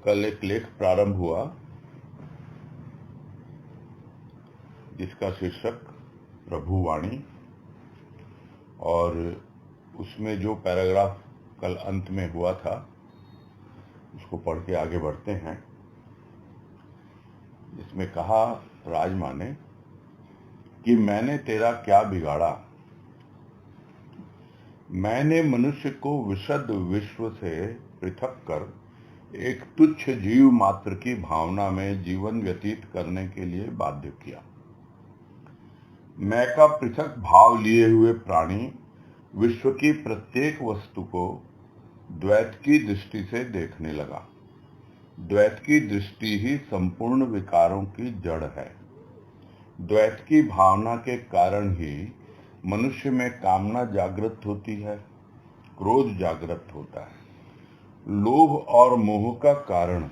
कल एक लेख प्रारंभ हुआ जिसका शीर्षक प्रभुवाणी, और उसमें जो पैराग्राफ कल अंत में हुआ था उसको पढ़ के आगे बढ़ते हैं। इसमें कहा राजमा ने कि मैंने तेरा क्या बिगाड़ा। मैंने मनुष्य को विशद विश्व से पृथक कर एक तुच्छ जीव मात्र की भावना में जीवन व्यतीत करने के लिए बाध्य किया। मैं का पृथक भाव लिए हुए प्राणी विश्व की प्रत्येक वस्तु को द्वैत की दृष्टि से देखने लगा। द्वैत की दृष्टि ही संपूर्ण विकारों की जड़ है। द्वैत की भावना के कारण ही मनुष्य में कामना जागृत होती है, क्रोध जागृत होता है। लोभ और मोह का कारण,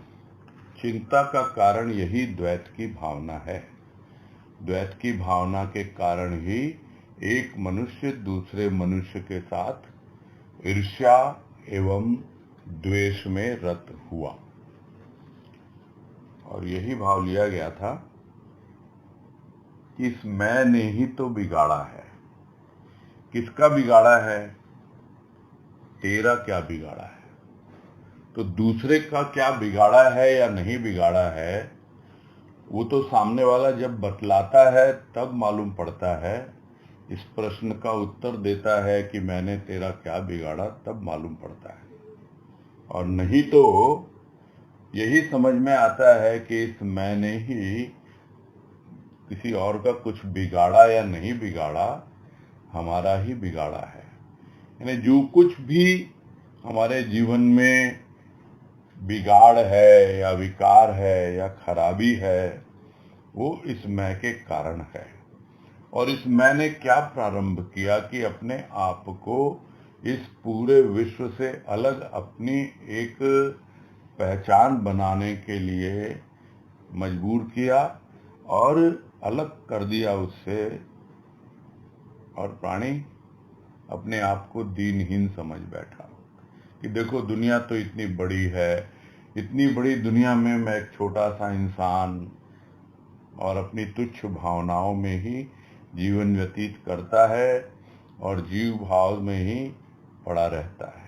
चिंता का कारण यही द्वैत की भावना है। द्वैत की भावना के कारण ही एक मनुष्य दूसरे मनुष्य के साथ ईर्ष्या एवं द्वेष में रत हुआ। और यही भाव लिया गया था कि इस मैं ने ही तो बिगाड़ा है। किसका बिगाड़ा है? तेरा क्या बिगाड़ा है? तो दूसरे का क्या बिगाड़ा है या नहीं बिगाड़ा है, वो तो सामने वाला जब बतलाता है तब मालूम पड़ता है। इस प्रश्न का उत्तर देता है कि मैंने तेरा क्या बिगाड़ा, तब मालूम पड़ता है। और नहीं तो यही समझ में आता है कि इस मैंने ही किसी और का कुछ बिगाड़ा या नहीं बिगाड़ा, हमारा ही बिगाड़ा है। यानी जो कुछ भी हमारे जीवन में बिगाड़ है या विकार है या खराबी है, वो इस मैं के कारण है। और इस मैंने क्या प्रारंभ किया कि अपने आप को इस पूरे विश्व से अलग अपनी एक पहचान बनाने के लिए मजबूर किया और अलग कर दिया उससे। और प्राणी अपने आप को दीनहीन समझ बैठा कि देखो दुनिया तो इतनी बड़ी है, इतनी बड़ी दुनिया में मैं एक छोटा सा इंसान और अपनी तुच्छ भावनाओं में ही जीवन व्यतीत करता है और जीव भाव में ही पड़ा रहता है।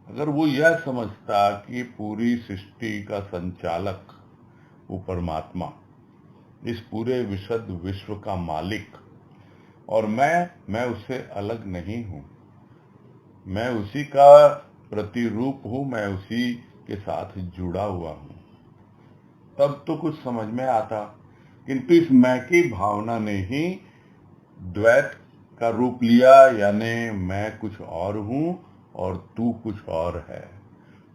अगर वो यह समझता कि पूरी सृष्टि का संचालक वो परमात्मा, इस पूरे विशद विश्व का मालिक, और मैं उससे अलग नहीं हूँ, मैं उसी का प्रतिरूप हूँ, मैं उसी के साथ जुड़ा हुआ हूँ, तब तो कुछ समझ में आता। किंतु इस मैं की भावना ने ही द्वैत का रूप लिया। यानी मैं कुछ और हूँ और तू कुछ और है।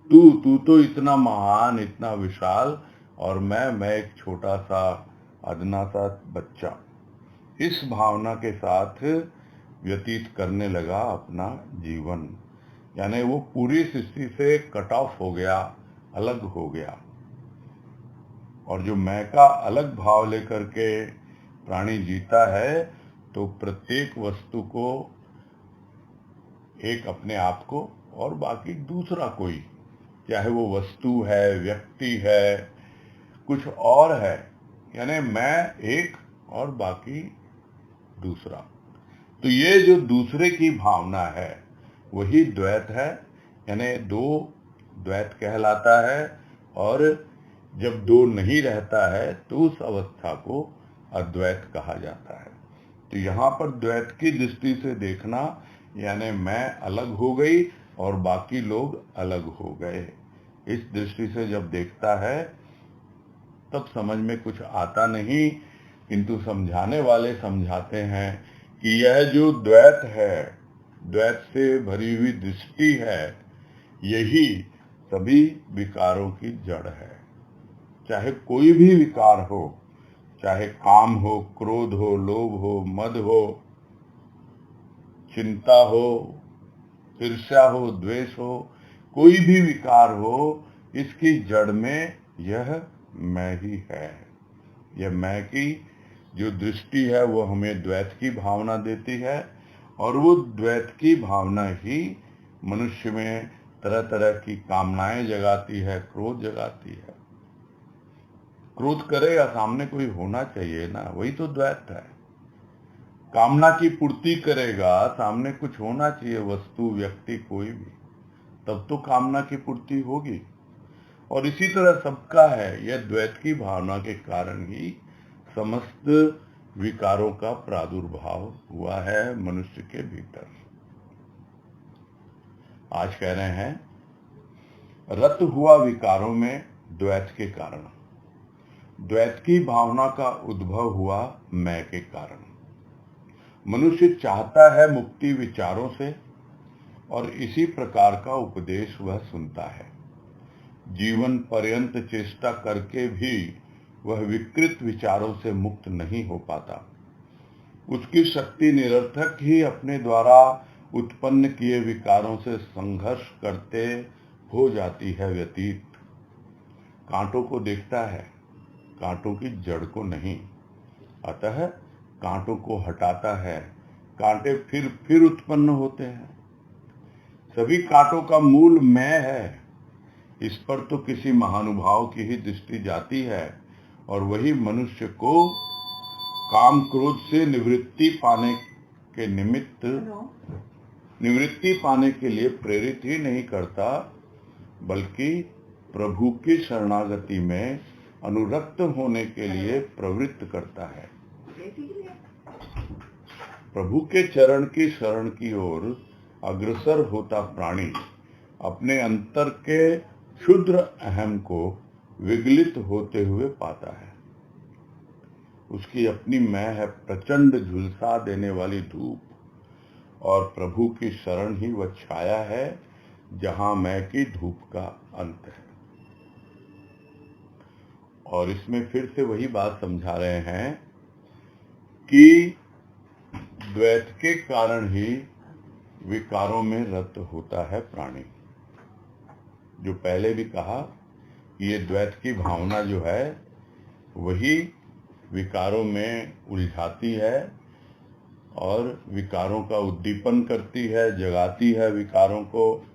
तू तो इतना महान, इतना विशाल, और मैं एक छोटा सा अदना सा बच्चा। इस भावना के साथ व्यतीत करने लगा अपना जीवन। यानी वो पूरी सृष्टि से कट ऑफ हो गया, अलग हो गया। और जो मैं का अलग भाव लेकर के प्राणी जीता है, तो प्रत्येक वस्तु को, एक अपने आप को और बाकी दूसरा कोई, चाहे वो वस्तु है, व्यक्ति है, कुछ और है, यानी मैं एक और बाकी दूसरा। तो ये जो दूसरे की भावना है वही द्वैत है। यानी दो द्वैत कहलाता है। और जब दो नहीं रहता है तो उस अवस्था को अद्वैत कहा जाता है। तो यहाँ पर द्वैत की दृष्टि से देखना, यानी मैं अलग हो गई और बाकी लोग अलग हो गए, इस दृष्टि से जब देखता है तब समझ में कुछ आता नहीं। किंतु समझाने वाले समझाते हैं कि यह जो द्वैत है, द्वैत से भरी हुई दृष्टि है, यही सभी विकारों की जड़ है। चाहे कोई भी विकार हो, चाहे काम हो, क्रोध हो, लोभ हो, मद हो, चिंता हो, ईर्ष्या हो, द्वेष हो, कोई भी विकार हो, इसकी जड़ में यह मैं ही है। यह मैं की जो दृष्टि है वो हमें द्वैत की भावना देती है, और वो द्वैत की भावना ही मनुष्य में तरह तरह की कामनाएं जगाती है, क्रोध जगाती है। क्रोध करेगा, सामने कोई होना चाहिए ना, वही तो द्वैत है। कामना की पूर्ति करेगा, सामने कुछ होना चाहिए, वस्तु, व्यक्ति, कोई भी, तब तो कामना की पूर्ति होगी। और इसी तरह सबका है। यह द्वैत की भावना के कारण ही समस्त विकारों का प्रादुर्भाव हुआ है मनुष्य के भीतर। आज कह रहे हैं रत हुआ विकारों में द्वैत के कारण। द्वैत की भावना का उद्भव हुआ मैं के कारण। मनुष्य चाहता है मुक्ति विचारों से, और इसी प्रकार का उपदेश वह सुनता है। जीवन पर्यंत चेष्टा करके भी वह विकृत विचारों से मुक्त नहीं हो पाता। उसकी शक्ति निरर्थक ही अपने द्वारा उत्पन्न किए विकारों से संघर्ष करते हो जाती है व्यतीत। कांटों को देखता है, कांटों की जड़ को नहीं। अतः कांटों को हटाता है, कांटे फिर उत्पन्न होते हैं। सभी कांटों का मूल मैं है। इस पर तो किसी महानुभाव की ही दृष्टि जाती है, और वही मनुष्य को काम क्रोध से निवृत्ति पाने के लिए प्रेरित ही नहीं करता, बल्कि प्रभु की शरणागति में अनुरक्त होने के लिए प्रवृत्त करता है। प्रभु के चरण की शरण की ओर अग्रसर होता प्राणी अपने अंतर के क्षुद्र अहम को विगलित होते हुए पाता है। उसकी अपनी मैं है प्रचंड झुलसा देने वाली धूप, और प्रभु की शरण ही वह छाया है जहां मैं की धूप का अंत है। और इसमें फिर से वही बात समझा रहे हैं कि द्वैत के कारण ही विकारों में रत होता है प्राणी। जो पहले भी कहा कि ये द्वैत की भावना जो है वही विकारों में उलझाती है, और विकारों का उद्दीपन करती है, जगाती है विकारों को,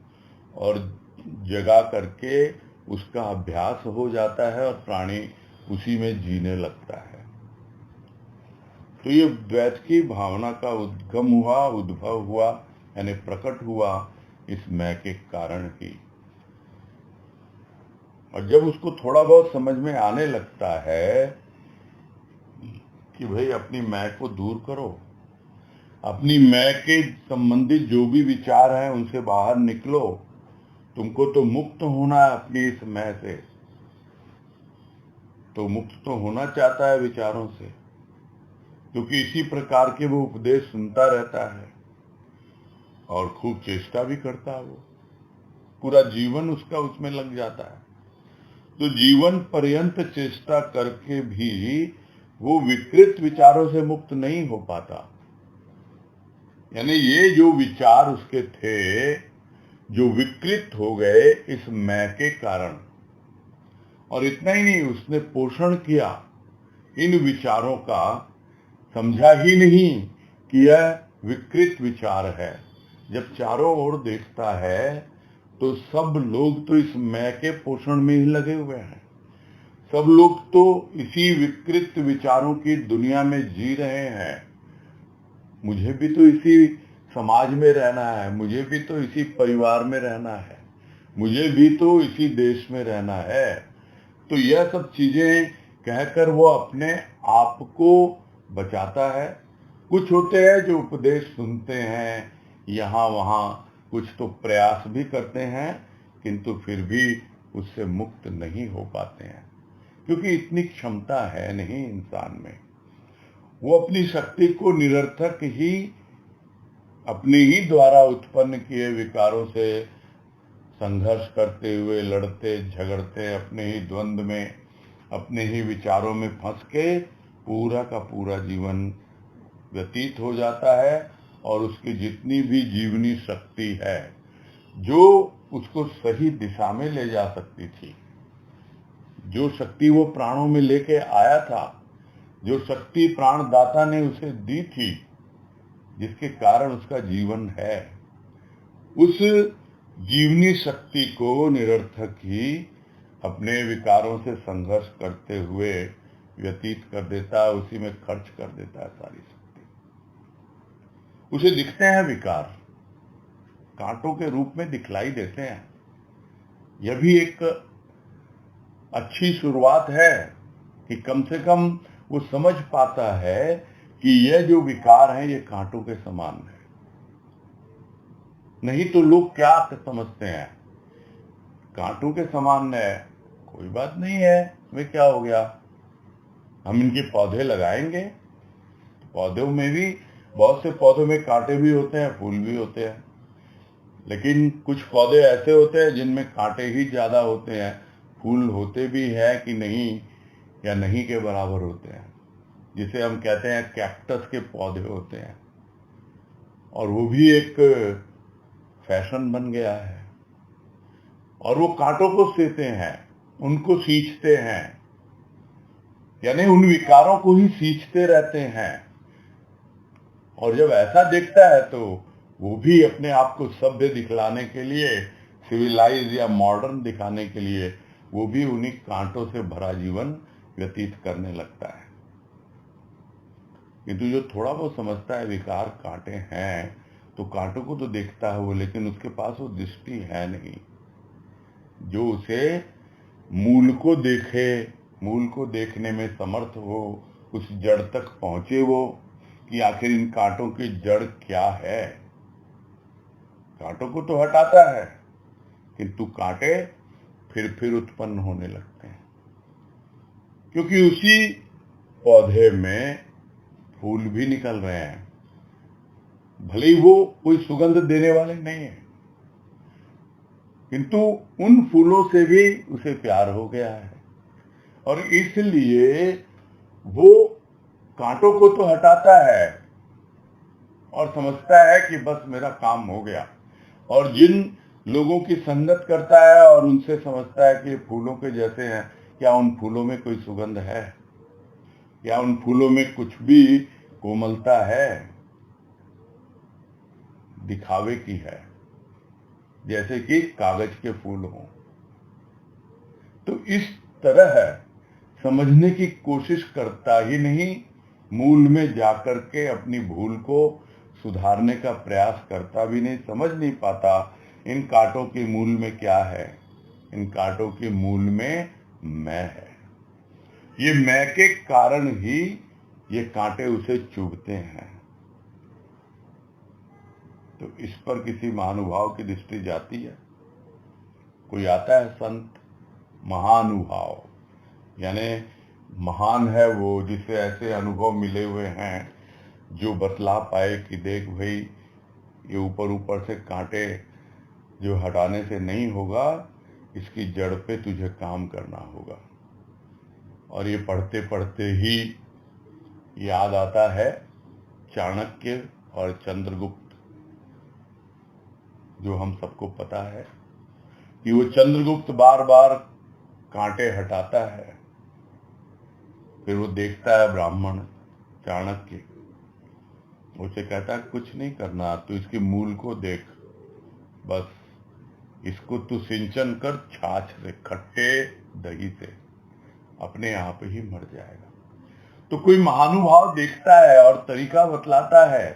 और जगा करके उसका अभ्यास हो जाता है और प्राणी उसी में जीने लगता है। तो ये द्वैत की भावना का उद्गम हुआ, उद्भव हुआ, यानी प्रकट हुआ इस मैं के कारण ही। और जब उसको थोड़ा बहुत समझ में आने लगता है कि भाई अपनी मैं को दूर करो, अपनी मैं के संबंधित जो भी विचार हैं उनसे बाहर निकलो, तुमको तो मुक्त होना है अपनी इस मैं से। तो मुक्त तो होना चाहता है विचारों से, क्योंकि इसी प्रकार के वो उपदेश सुनता रहता है और खूब चेष्टा भी करता है। वो पूरा जीवन उसका उसमें लग जाता है। तो जीवन पर्यंत चेष्टा करके भी वो विकृत विचारों से मुक्त नहीं हो पाता। यानी ये जो विचार उसके थे जो विकृत हो गए इस मैं के कारण। और इतना ही नहीं, उसने पोषण किया इन विचारों का, समझा ही नहीं कि यह विकृत विचार है। जब चारों ओर देखता है तो सब लोग तो इस मैं के पोषण में ही लगे हुए हैं। सब लोग तो इसी विकृत विचारों की दुनिया में जी रहे हैं। मुझे भी तो इसी समाज में रहना है, मुझे भी तो इसी परिवार में रहना है, मुझे भी तो इसी देश में रहना है। तो यह सब चीजें कहकर वो अपने आप को बचाता है। कुछ होते हैं जो उपदेश सुनते हैं यहाँ वहाँ, कुछ तो प्रयास भी करते हैं, किंतु फिर भी उससे मुक्त नहीं हो पाते हैं, क्योंकि इतनी क्षमता है नहीं इंसान में। वो अपनी शक्ति को निरर्थक ही अपने ही द्वारा उत्पन्न किए विकारों से संघर्ष करते हुए, लड़ते झगड़ते, अपने ही द्वंद्व में, अपने ही विचारों में फंस के पूरा का पूरा जीवन व्यतीत हो जाता है। और उसकी जितनी भी जीवनी शक्ति है जो उसको सही दिशा में ले जा सकती थी, जो शक्ति वो प्राणों में लेके आया था, जो शक्ति प्राणदाता ने उसे दी थी, जिसके कारण उसका जीवन है, उस जीवनी शक्ति को निरर्थक ही अपने विकारों से संघर्ष करते हुए व्यतीत कर देता है, उसी में खर्च कर देता है सारी शक्ति। उसे दिखते हैं विकार, कांटों के रूप में दिखलाई देते हैं। यह भी एक अच्छी शुरुआत है कि कम से कम वो समझ पाता है कि यह जो विकार हैं ये कांटों के समान है। नहीं तो लोग क्या समझते हैं, कांटों के समान है, कोई बात नहीं है, वे क्या हो गया, हम इनके पौधे लगाएंगे। पौधों में भी, बहुत से पौधों में कांटे भी होते हैं, फूल भी होते हैं, लेकिन कुछ पौधे ऐसे होते हैं जिनमें कांटे ही ज्यादा होते हैं, फूल होते भी हैं कि नहीं या नहीं के बराबर होते हैं, जिसे हम कहते हैं कैक्टस के पौधे होते हैं, और वो भी एक फैशन बन गया है। और वो कांटों को सेते हैं, उनको सींचते हैं, यानी उन विकारों को ही सींचते रहते हैं। और जब ऐसा दिखता है तो वो भी अपने आप को सभ्य दिखलाने के लिए, सिविलाइज या मॉडर्न दिखाने के लिए, वो भी उन्हीं कांटों से भरा जीवन व्यतीत करने लगता है। किंतु जो थोड़ा बहुत समझता है विकार कांटे हैं, तो कांटों को तो देखता है वो, लेकिन उसके पास वो दृष्टि है नहीं जो उसे मूल को देखे, मूल को देखने में समर्थ हो, उस जड़ तक पहुंचे वो कि आखिर इन कांटों की जड़ क्या है। कांटों को तो हटाता है, किंतु कांटे फिर उत्पन्न होने लगते हैं, क्योंकि उसी पौधे में फूल भी निकल रहे हैं, भले ही वो कोई सुगंध देने वाले नहीं है, किंतु उन फूलों से भी उसे प्यार हो गया है, और इसलिए वो कांटों को तो हटाता है और समझता है कि बस मेरा काम हो गया। और जिन लोगों की संगत करता है और उनसे समझता है कि फूलों के जैसे हैं, क्या उन फूलों में कोई सुगंध है, क्या उन फूलों में कुछ भी कोमलता है, दिखावे की है, जैसे कि कागज के फूल हों। तो इस तरह समझने की कोशिश करता ही नहीं, मूल में जाकर के अपनी भूल को सुधारने का प्रयास करता भी नहीं, समझ नहीं पाता इन कांटों के मूल में क्या है। इन कांटों के मूल में मैं है, ये मैं के कारण ही ये कांटे उसे चुभते हैं। तो इस पर किसी महानुभाव की दृष्टि जाती है। कोई आता है संत महानुभाव, यानी महान है वो, जिसे ऐसे अनुभव मिले हुए हैं, जो बतला पाए कि देख भाई, ये ऊपर ऊपर से कांटे जो हटाने से नहीं होगा, इसकी जड़ पे तुझे काम करना होगा। और ये पढ़ते पढ़ते ही याद आता है चाणक्य और चंद्रगुप्त, जो हम सबको पता है कि वो चंद्रगुप्त बार बार कांटे हटाता है, फिर वो देखता है ब्राह्मण चाणक्य, उसे कहता है कुछ नहीं करना, तू इसके मूल को देख, बस इसको तू सिंचन कर छाछ से, खट्टे दही से, अपने आप ही मर जाएगा। तो कोई महानुभाव देखता है और तरीका बतलाता है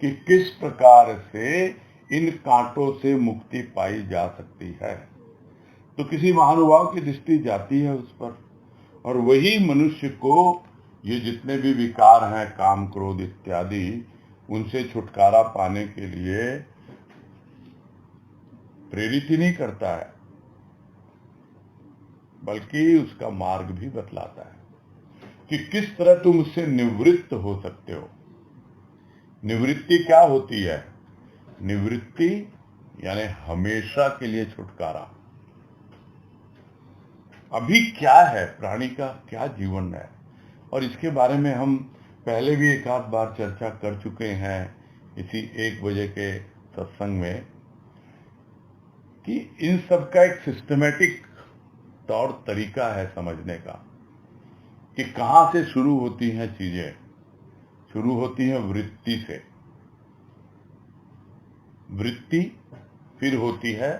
कि किस प्रकार से इन कांटों से मुक्ति पाई जा सकती है। तो किसी महानुभाव की दृष्टि जाती है उस पर, और वही मनुष्य को ये जितने भी विकार हैं, काम क्रोध इत्यादि, उनसे छुटकारा पाने के लिए प्रेरित ही नहीं करता है, बल्कि उसका मार्ग भी बतलाता है कि किस तरह तुम उससे निवृत्त हो सकते हो। निवृत्ति क्या होती है? निवृत्ति यानी हमेशा के लिए छुटकारा। अभी क्या है प्राणी का, क्या जीवन है, और इसके बारे में हम पहले भी एक आध बार चर्चा कर चुके हैं इसी 1 बजे के सत्संग में, कि इन सब का एक सिस्टमेटिक तौर तरीका है समझने का, कि कहां से शुरू होती हैं चीजें। शुरू होती हैं वृत्ति से, वृत्ति फिर होती है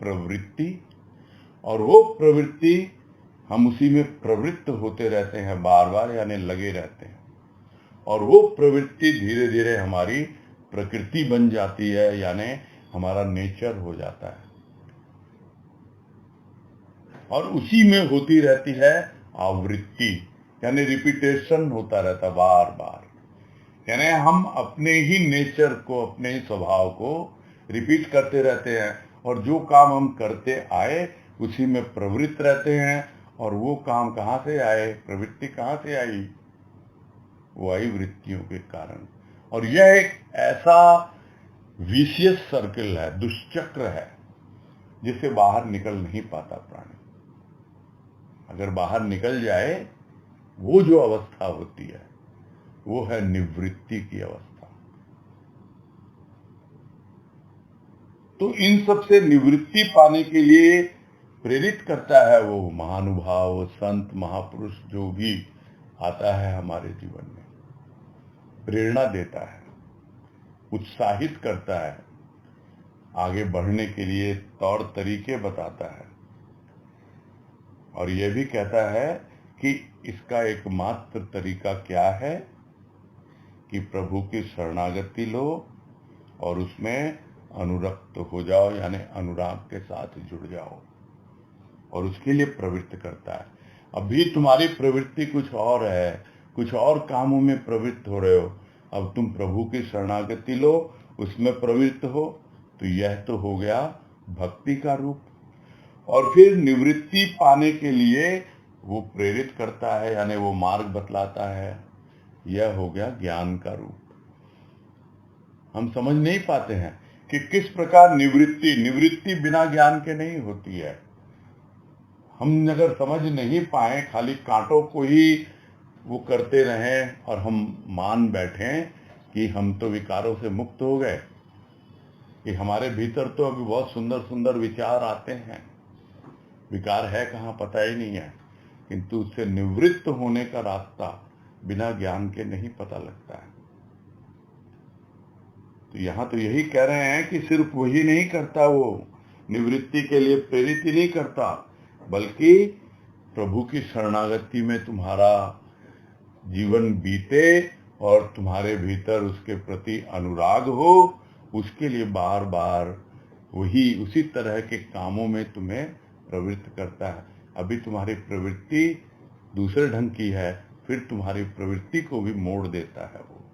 प्रवृत्ति, और वो प्रवृत्ति हम उसी में प्रवृत्त होते रहते हैं बार बार, यानी लगे रहते हैं, और वो प्रवृत्ति धीरे धीरे हमारी प्रकृति बन जाती है, यानी हमारा नेचर हो जाता है, और उसी में होती रहती है आवृत्ति, यानी रिपीटेशन होता रहता बार बार, यानी हम अपने ही नेचर को, अपने ही स्वभाव को रिपीट करते रहते हैं, और जो काम हम करते आए उसी में प्रवृत्त रहते हैं। और वो काम कहाँ से आए, प्रवृत्ति कहाँ से आई, वो आई वृत्तियों के कारण। और यह एक ऐसा विशियस सर्किल है, दुष्चक्र है, जिससे बाहर निकल नहीं पाता प्राणी। अगर बाहर निकल जाए, वो जो अवस्था होती है वो है निवृत्ति की अवस्था। तो इन सब से निवृत्ति पाने के लिए प्रेरित करता है वो महानुभाव, संत, महापुरुष जो भी आता है हमारे जीवन में, प्रेरणा देता है, उत्साहित करता है, आगे बढ़ने के लिए तौर तरीके बताता है, और यह भी कहता है कि इसका एकमात्र तरीका क्या है कि प्रभु की शरणागति लो और उसमें अनुरक्त हो जाओ, यानी अनुराग के साथ जुड़ जाओ, और उसके लिए प्रवृत्त करता है। अभी तुम्हारी प्रवृत्ति कुछ और है, कुछ और कामों में प्रवृत्त हो रहे हो, अब तुम प्रभु की शरणागति लो, उसमें प्रवृत्त हो, तो यह तो हो गया भक्ति का रूप। और फिर निवृत्ति पाने के लिए वो प्रेरित करता है, यानी वो मार्ग बतलाता है, यह हो गया ज्ञान का रूप। हम समझ नहीं पाते हैं कि किस प्रकार निवृत्ति बिना ज्ञान के नहीं होती है। हम अगर समझ नहीं पाए, खाली कांटों को ही वो करते रहें और हम मान बैठें कि हम तो विकारों से मुक्त हो गए, कि हमारे भीतर तो अभी बहुत सुंदर सुंदर विचार आते हैं, विकार है कहाँ पता ही नहीं है, किंतु उससे निवृत्त होने का रास्ता बिना ज्ञान के नहीं पता लगता है। तो यहाँ तो यही कह रहे हैं कि सिर्फ वही नहीं करता, वो निवृत्ति के लिए प्रेरित ही नहीं करता, बल्कि प्रभु की शरणागति में तुम्हारा जीवन बीते और तुम्हारे भीतर उसके प्रति अनुराग हो, उसके लिए बार बार वही उसी तरह के कामों में तुम्हें प्रवृत्त करता है। अभी तुम्हारी प्रवृत्ति दूसरे ढंग की है, फिर तुम्हारी प्रवृत्ति को भी मोड़ देता है वो।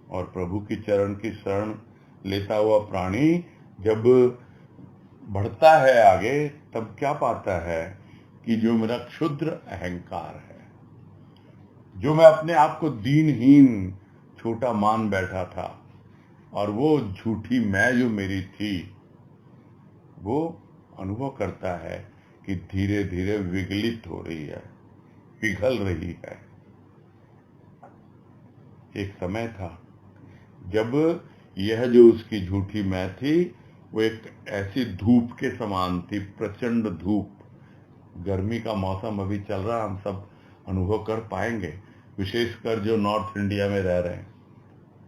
और प्रभु की चरण की शरण लेता हुआ प्राणी जब बढ़ता है आगे, तब क्या पाता है कि जो मेरा क्षुद्र अहंकार है, जो मैं अपने आप को दीनहीन छोटा मान बैठा था, और वो झूठी मैं जो मेरी थी, वो अनुभव करता है कि धीरे धीरे विगलित हो रही है, पिघल रही है। एक समय था जब यह जो उसकी झूठी मैं थी, वो एक ऐसी धूप के समान थी, प्रचंड धूप। गर्मी का मौसम अभी चल रहा, हम सब अनुभव कर पाएंगे, विशेषकर जो नॉर्थ इंडिया में रह रहे हैं,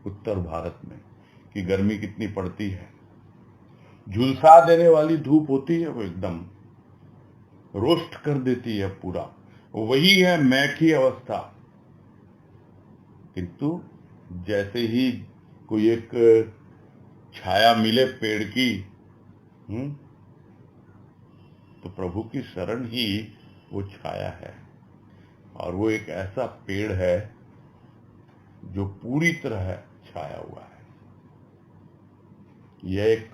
उत्तर भारत में, कि गर्मी कितनी पड़ती है। झुलसा देने वाली धूप होती है, वो एकदम रोस्ट कर देती है पूरा। वही है मैं की अवस्था। किंतु जैसे ही कोई एक छाया मिले पेड़ की, तो प्रभु की शरण ही वो छाया है, और वो एक ऐसा पेड़ है जो पूरी तरह छाया हुआ है। यह एक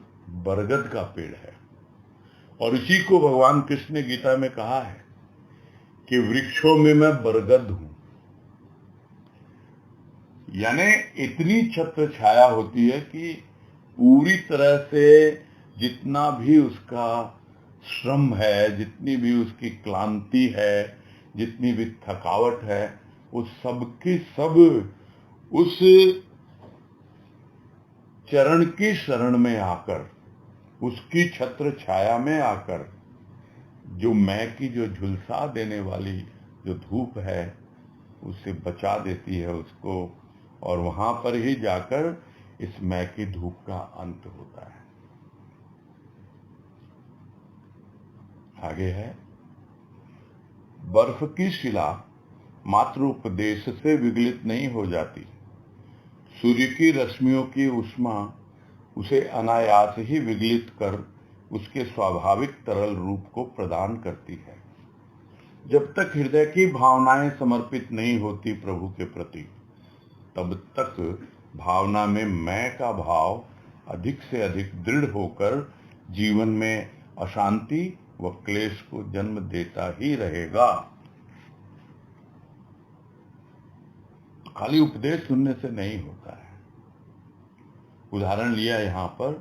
बरगद का पेड़ है, और इसी को भगवान कृष्ण ने गीता में कहा है कि वृक्षों में मैं बरगद हूं, यानी इतनी छत्र छाया होती है कि पूरी तरह से जितना भी उसका श्रम है, जितनी भी उसकी क्लांति है, जितनी भी थकावट है, वो सबकी सब उस चरण की शरण में आकर, उसकी छत्र छाया में आकर, जो मैं की जो झुलसा देने वाली जो धूप है, उससे बचा देती है उसको, और वहां पर ही जाकर इस मैं की धूप का अंत होता है। आगे है, बर्फ की शिला मात्र उपदेश से विगलित नहीं हो जाती। सूर्य की रश्मियों की ऊष्मा उसे अनायास ही विगलित कर उसके स्वाभाविक तरल रूप को प्रदान करती है। जब तक हृदय की भावनाएं समर्पित नहीं होती प्रभु के प्रति, तब तक भावना में मैं का भाव अधिक से अधिक दृढ़ होकर जीवन में अशांति व क्लेश को जन्म देता ही रहेगा। खाली उपदेश सुनने से नहीं होता है। उदाहरण लिया यहाँ पर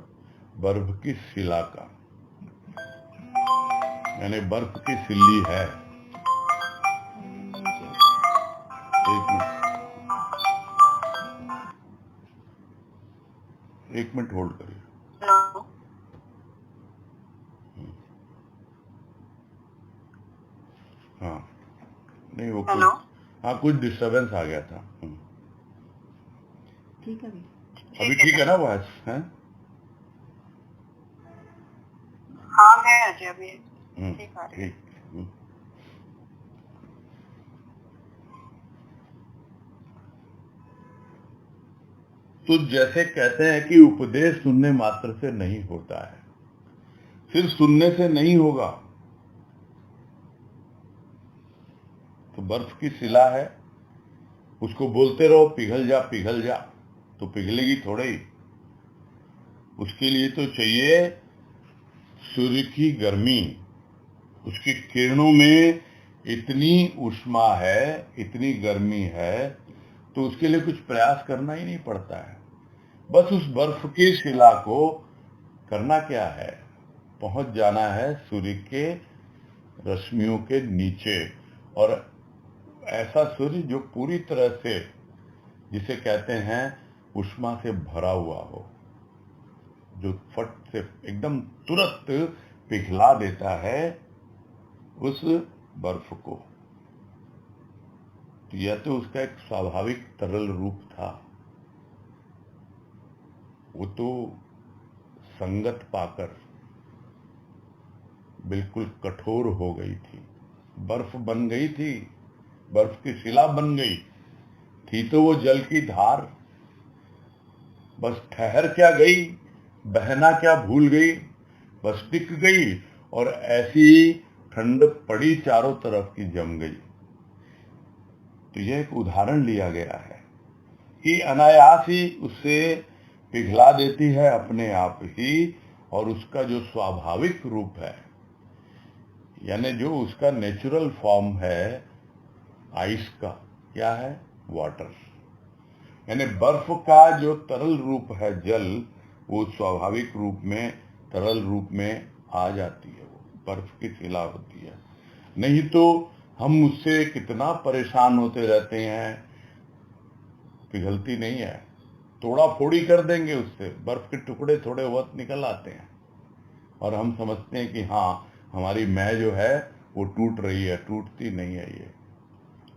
बर्फ की शिला का, यानी बर्फ की सिल्ली है। एक मिनट होल्ड करिए। हाँ, नहीं वो कुछ, हाँ कुछ डिस्टरबेंस आ गया था। ठीक है अभी ठीक है ना आवाज? है हाँ है अजय, अभी ठीक आ रही है। ठीक। तो जैसे कहते हैं कि उपदेश सुनने मात्र से नहीं होता है, सिर्फ सुनने से नहीं होगा। तो बर्फ की शिला है, उसको बोलते रहो पिघल जा पिघल जा, तो पिघलेगी थोड़े ही। उसके लिए तो चाहिए सूर्य की गर्मी, उसकी किरणों में इतनी ऊष्मा है, इतनी गर्मी है, तो उसके लिए कुछ प्रयास करना ही नहीं पड़ता है। बस उस बर्फ की शिला को करना क्या है, पहुंच जाना है सूर्य के रश्मियों के नीचे, और ऐसा सूर्य जो पूरी तरह से, जिसे कहते हैं ऊष्मा से भरा हुआ हो, जो फट से एकदम तुरंत पिघला देता है उस बर्फ को। तो यह तो उसका एक स्वाभाविक तरल रूप था, वो तो संगत पाकर बिल्कुल कठोर हो गई थी, बर्फ बन गई थी, बर्फ की शिला बन गई थी। तो वो जल की धार बस ठहर क्या गई, बहना क्या भूल गई, बस टिक गई, और ऐसी ठंड पड़ी चारों तरफ की जम गई। तो यह एक उदाहरण लिया गया है कि अनायास ही उससे पिघला देती है अपने आप ही, और उसका जो स्वाभाविक रूप है, यानी जो उसका नेचुरल फॉर्म है आइस का, क्या है, वाटर, यानी बर्फ का जो तरल रूप है जल, वो स्वाभाविक रूप में तरल रूप में आ जाती है, वो बर्फ की शिला होती है। नहीं तो हम उससे कितना परेशान होते रहते हैं, पिघलती नहीं है, तोड़ा फोड़ी कर देंगे उससे, बर्फ के टुकड़े थोड़े बहुत निकल आते हैं, और हम समझते हैं कि हाँ हमारी मैं जो है वो टूट रही है। टूटती नहीं है,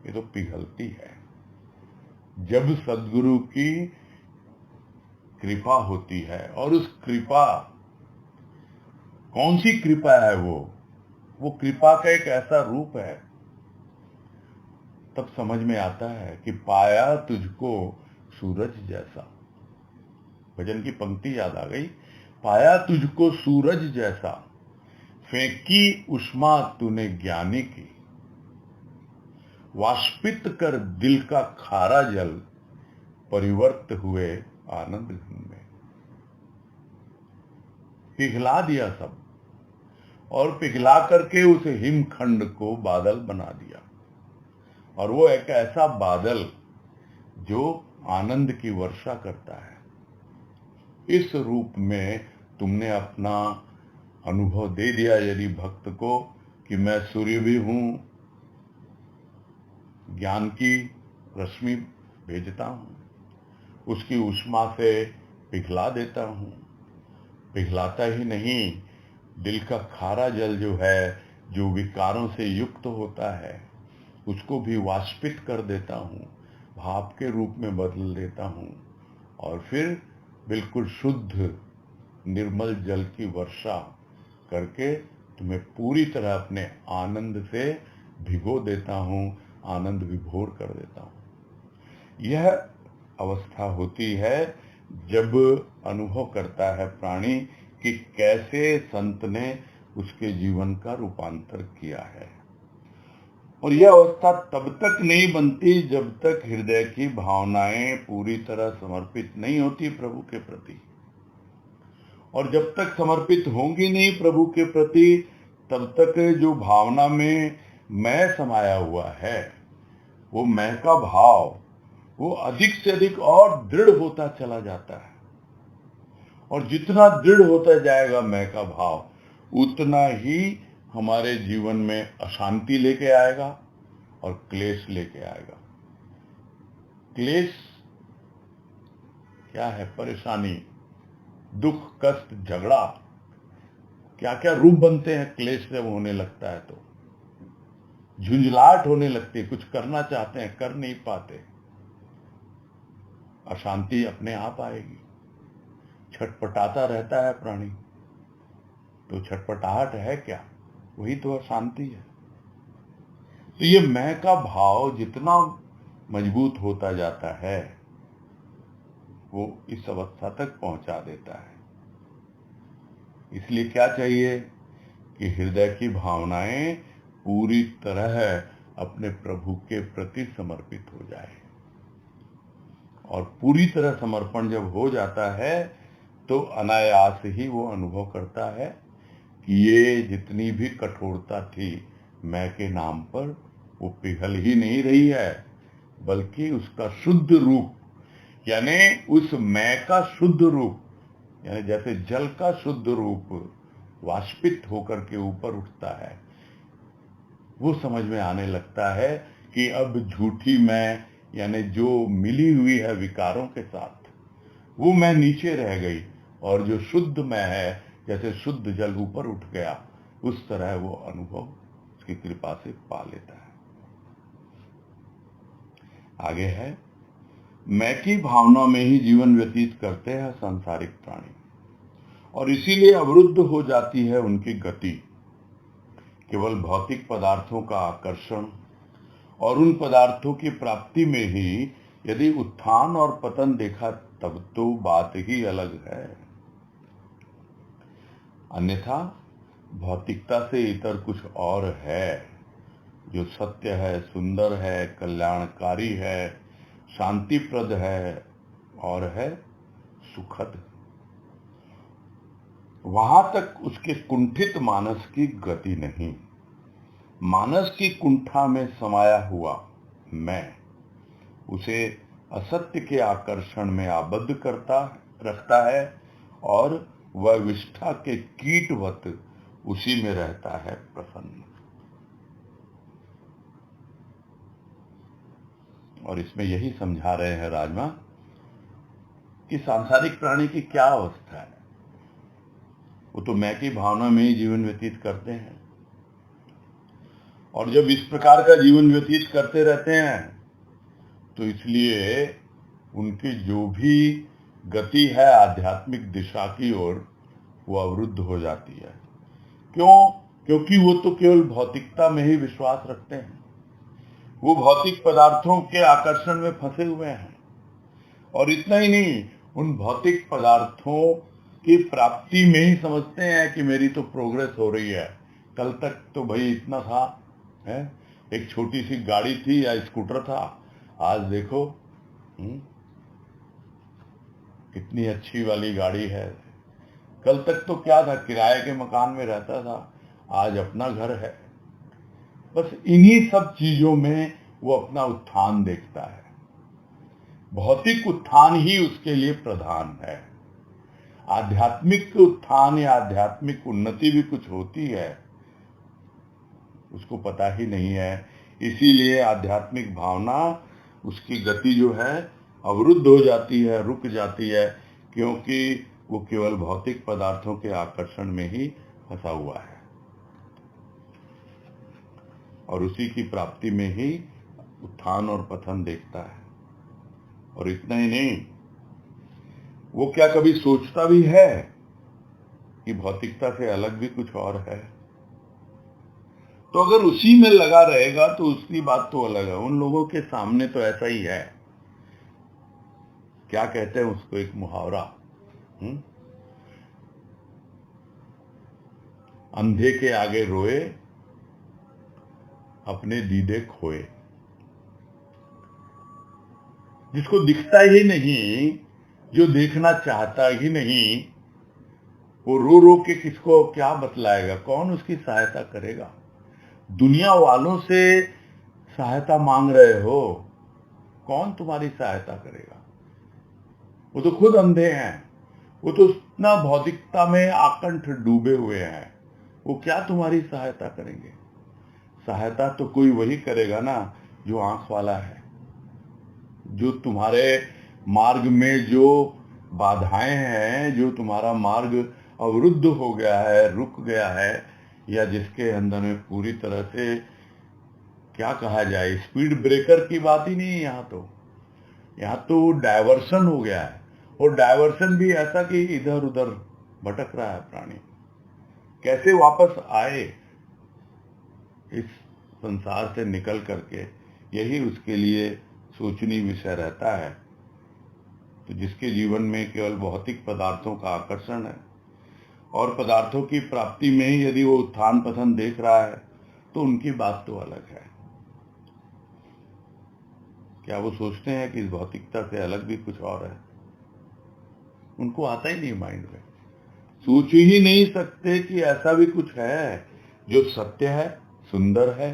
ये तो पिघलती है। जब सद्गुरु की कृपा होती है, और उस कृपा, कौन सी कृपा है वो कृपा का एक ऐसा रूप है, तब समझ में आता है कि पाया तुझको सूरज जैसा। भजन की पंक्ति याद आ गई, पाया तुझको सूरज जैसा, फेंकी उष्मा तूने ज्ञानी की, वाष्पित कर दिल का खारा जल, परिवर्त हुए आनंद घन में। पिघला दिया सब, और पिघला करके उस हिमखंड को बादल बना दिया, और वो एक ऐसा बादल जो आनंद की वर्षा करता है। इस रूप में तुमने अपना अनुभव दे दिया यदि भक्त को कि मैं सूर्य भी हूं, ज्ञान की रश्मि भेजता हूं, उसकी ऊष्मा से पिघला देता हूं, पिघलाता ही नहीं, दिल का खारा जल जो है, जो विकारों से युक्त होता है, उसको भी वाष्पित कर देता हूं, भाप के रूप में बदल देता हूं, और फिर बिल्कुल शुद्ध निर्मल जल की वर्षा करके तुम्हें पूरी तरह अपने आनंद से भिगो देता हूँ, आनंद विभोर कर देता हूँ। यह अवस्था होती है जब अनुभव करता है प्राणी कि कैसे संत ने उसके जीवन का रूपांतर किया है। और यह अवस्था तब तक नहीं बनती जब तक हृदय की भावनाएं पूरी तरह समर्पित नहीं होती प्रभु के प्रति। और जब तक समर्पित होंगी नहीं प्रभु के प्रति, तब तक जो भावना में मैं समाया हुआ है, वो मैं का भाव वो अधिक से अधिक और दृढ़ होता चला जाता है। और जितना दृढ़ होता जाएगा मैं का भाव, उतना ही हमारे जीवन में अशांति लेके आएगा और क्लेश लेके आएगा। क्लेश क्या है? परेशानी, दुख, कष्ट, झगड़ा, क्या क्या रूप बनते हैं क्लेश जब होने लगता है। तो झुंझलाहट होने लगती है, कुछ करना चाहते हैं कर नहीं पाते, अशांति अपने आप आएगी। छटपटाता रहता है प्राणी, तो छटपटाहट है क्या? वही तो अशांति है। तो ये मैं का भाव जितना मजबूत होता जाता है, वो इस अवस्था तक पहुंचा देता है। इसलिए क्या चाहिए कि हृदय की भावनाएं पूरी तरह अपने प्रभु के प्रति समर्पित हो जाए। और पूरी तरह समर्पण जब हो जाता है तो अनायास ही वो अनुभव करता है कि ये जितनी भी कठोरता थी मैं के नाम पर, वो पिघल ही नहीं रही है, बल्कि उसका शुद्ध रूप, यानी उस मैं का शुद्ध रूप, यानी जैसे जल का शुद्ध रूप वाष्पित होकर के ऊपर उठता है, वो समझ में आने लगता है कि अब झूठी मैं, यानी जो मिली हुई है विकारों के साथ, वो मैं नीचे रह गई, और जो शुद्ध मैं है, जैसे शुद्ध जल ऊपर उठ गया, उस तरह वो अनुभव उसकी कृपा से पा लेता है। आगे है, मैं की भावना में ही जीवन व्यतीत करते हैं सांसारिक प्राणी, और इसीलिए अवरुद्ध हो जाती है उनकी गति। केवल भौतिक पदार्थों का आकर्षण और उन पदार्थों की प्राप्ति में ही यदि उत्थान और पतन देखा, तब तो बात ही अलग है। अन्यथा भौतिकता से इतर कुछ और है जो सत्य है, सुंदर है, कल्याणकारी है, शांतिप्रद है और है सुखद। वहां तक उसके कुंठित मानस की गति नहीं। मानस की कुंठा में समाया हुआ मैं उसे असत्य के आकर्षण में आबद्ध करता रखता है, और वह विष्ठा के कीटवत उसी में रहता है प्रसन्न। और इसमें यही समझा रहे हैं राजमा कि सांसारिक प्राणी की क्या अवस्था है। वो तो मैं की भावना में ही जीवन व्यतीत करते हैं, और जब इस प्रकार का जीवन व्यतीत करते रहते हैं तो इसलिए उनकी जो भी गति है आध्यात्मिक दिशा की ओर, वो अवरुद्ध हो जाती है। क्यों? क्योंकि वो तो केवल भौतिकता में ही विश्वास रखते हैं, वो भौतिक पदार्थों के आकर्षण में फंसे हुए हैं। और इतना ही नहीं, उन भौतिक पदार्थों की प्राप्ति में ही समझते हैं कि मेरी तो प्रोग्रेस हो रही है। कल तक तो भाई इतना था, है, एक छोटी सी गाड़ी थी या स्कूटर था, आज देखो कितनी अच्छी वाली गाड़ी है। कल तक तो क्या था, किराए के मकान में रहता था, आज अपना घर है। बस इन्हीं सब चीजों में वो अपना उत्थान देखता है। भौतिक उत्थान ही उसके लिए प्रधान है। आध्यात्मिक उत्थान या आध्यात्मिक उन्नति भी कुछ होती है, उसको पता ही नहीं है। इसीलिए आध्यात्मिक भावना, उसकी गति जो है अवरुद्ध हो जाती है, रुक जाती है, क्योंकि वो केवल भौतिक पदार्थों के आकर्षण में ही फंसा हुआ है, और उसी की प्राप्ति में ही उत्थान और पतन देखता है। और इतना ही नहीं, वो क्या कभी सोचता भी है कि भौतिकता से अलग भी कुछ और है? तो अगर उसी में लगा रहेगा तो उसकी बात तो अलग है। उन लोगों के सामने तो ऐसा ही है। क्या कहते हैं उसको, एक मुहावरा, अंधे के आगे रोए, अपने दीदे खोए। जिसको दिखता ही नहीं, जो देखना चाहता ही नहीं, वो रो रो के किसको क्या बतलाएगा? कौन उसकी सहायता करेगा? दुनिया वालों से सहायता मांग रहे हो, कौन तुम्हारी सहायता करेगा? वो तो खुद अंधे हैं, वो तो इतना भौतिकता में आकंठ डूबे हुए हैं, वो क्या तुम्हारी सहायता करेंगे? सहायता तो कोई वही करेगा ना जो आंख वाला है, जो तुम्हारे मार्ग में जो बाधाएं हैं, जो तुम्हारा मार्ग अवरुद्ध हो गया है, रुक गया है, या जिसके अंदर में पूरी तरह से क्या कहा जाए, स्पीड ब्रेकर की बात ही नहीं है। यहाँ तो डायवर्सन हो गया है, और डायवर्सन भी ऐसा कि इधर उधर भटक रहा है प्राणी। कैसे वापस आए इस संसार से निकल करके, यही उसके लिए सोचनीय विषय रहता है। तो जिसके जीवन में केवल भौतिक पदार्थों का आकर्षण है, और पदार्थों की प्राप्ति में ही यदि वो उत्थान पतन देख रहा है, तो उनकी बात तो अलग है। क्या वो सोचते हैं कि इस भौतिकता से अलग भी कुछ और है? उनको आता ही नहीं माइंड में। सोच ही नहीं सकते कि ऐसा भी कुछ है जो सत्य है, सुंदर है,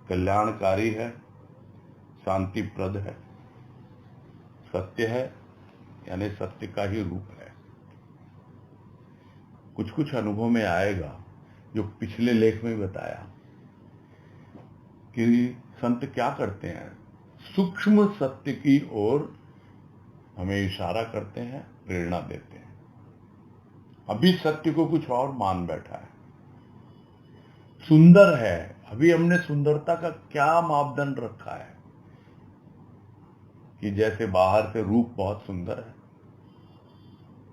कल्याणकारी है, शांतिप्रद है। सत्य है यानी सत्य का ही रूप है। कुछ कुछ अनुभव में आएगा, जो पिछले लेख में बताया कि संत क्या करते हैं, सूक्ष्म सत्य की ओर हमें इशारा करते हैं, प्रेरणा देते हैं। अभी सत्य को कुछ और मान बैठा है, सुंदर है। अभी हमने सुंदरता का क्या मापदंड रखा है कि जैसे बाहर से रूप बहुत सुंदर है,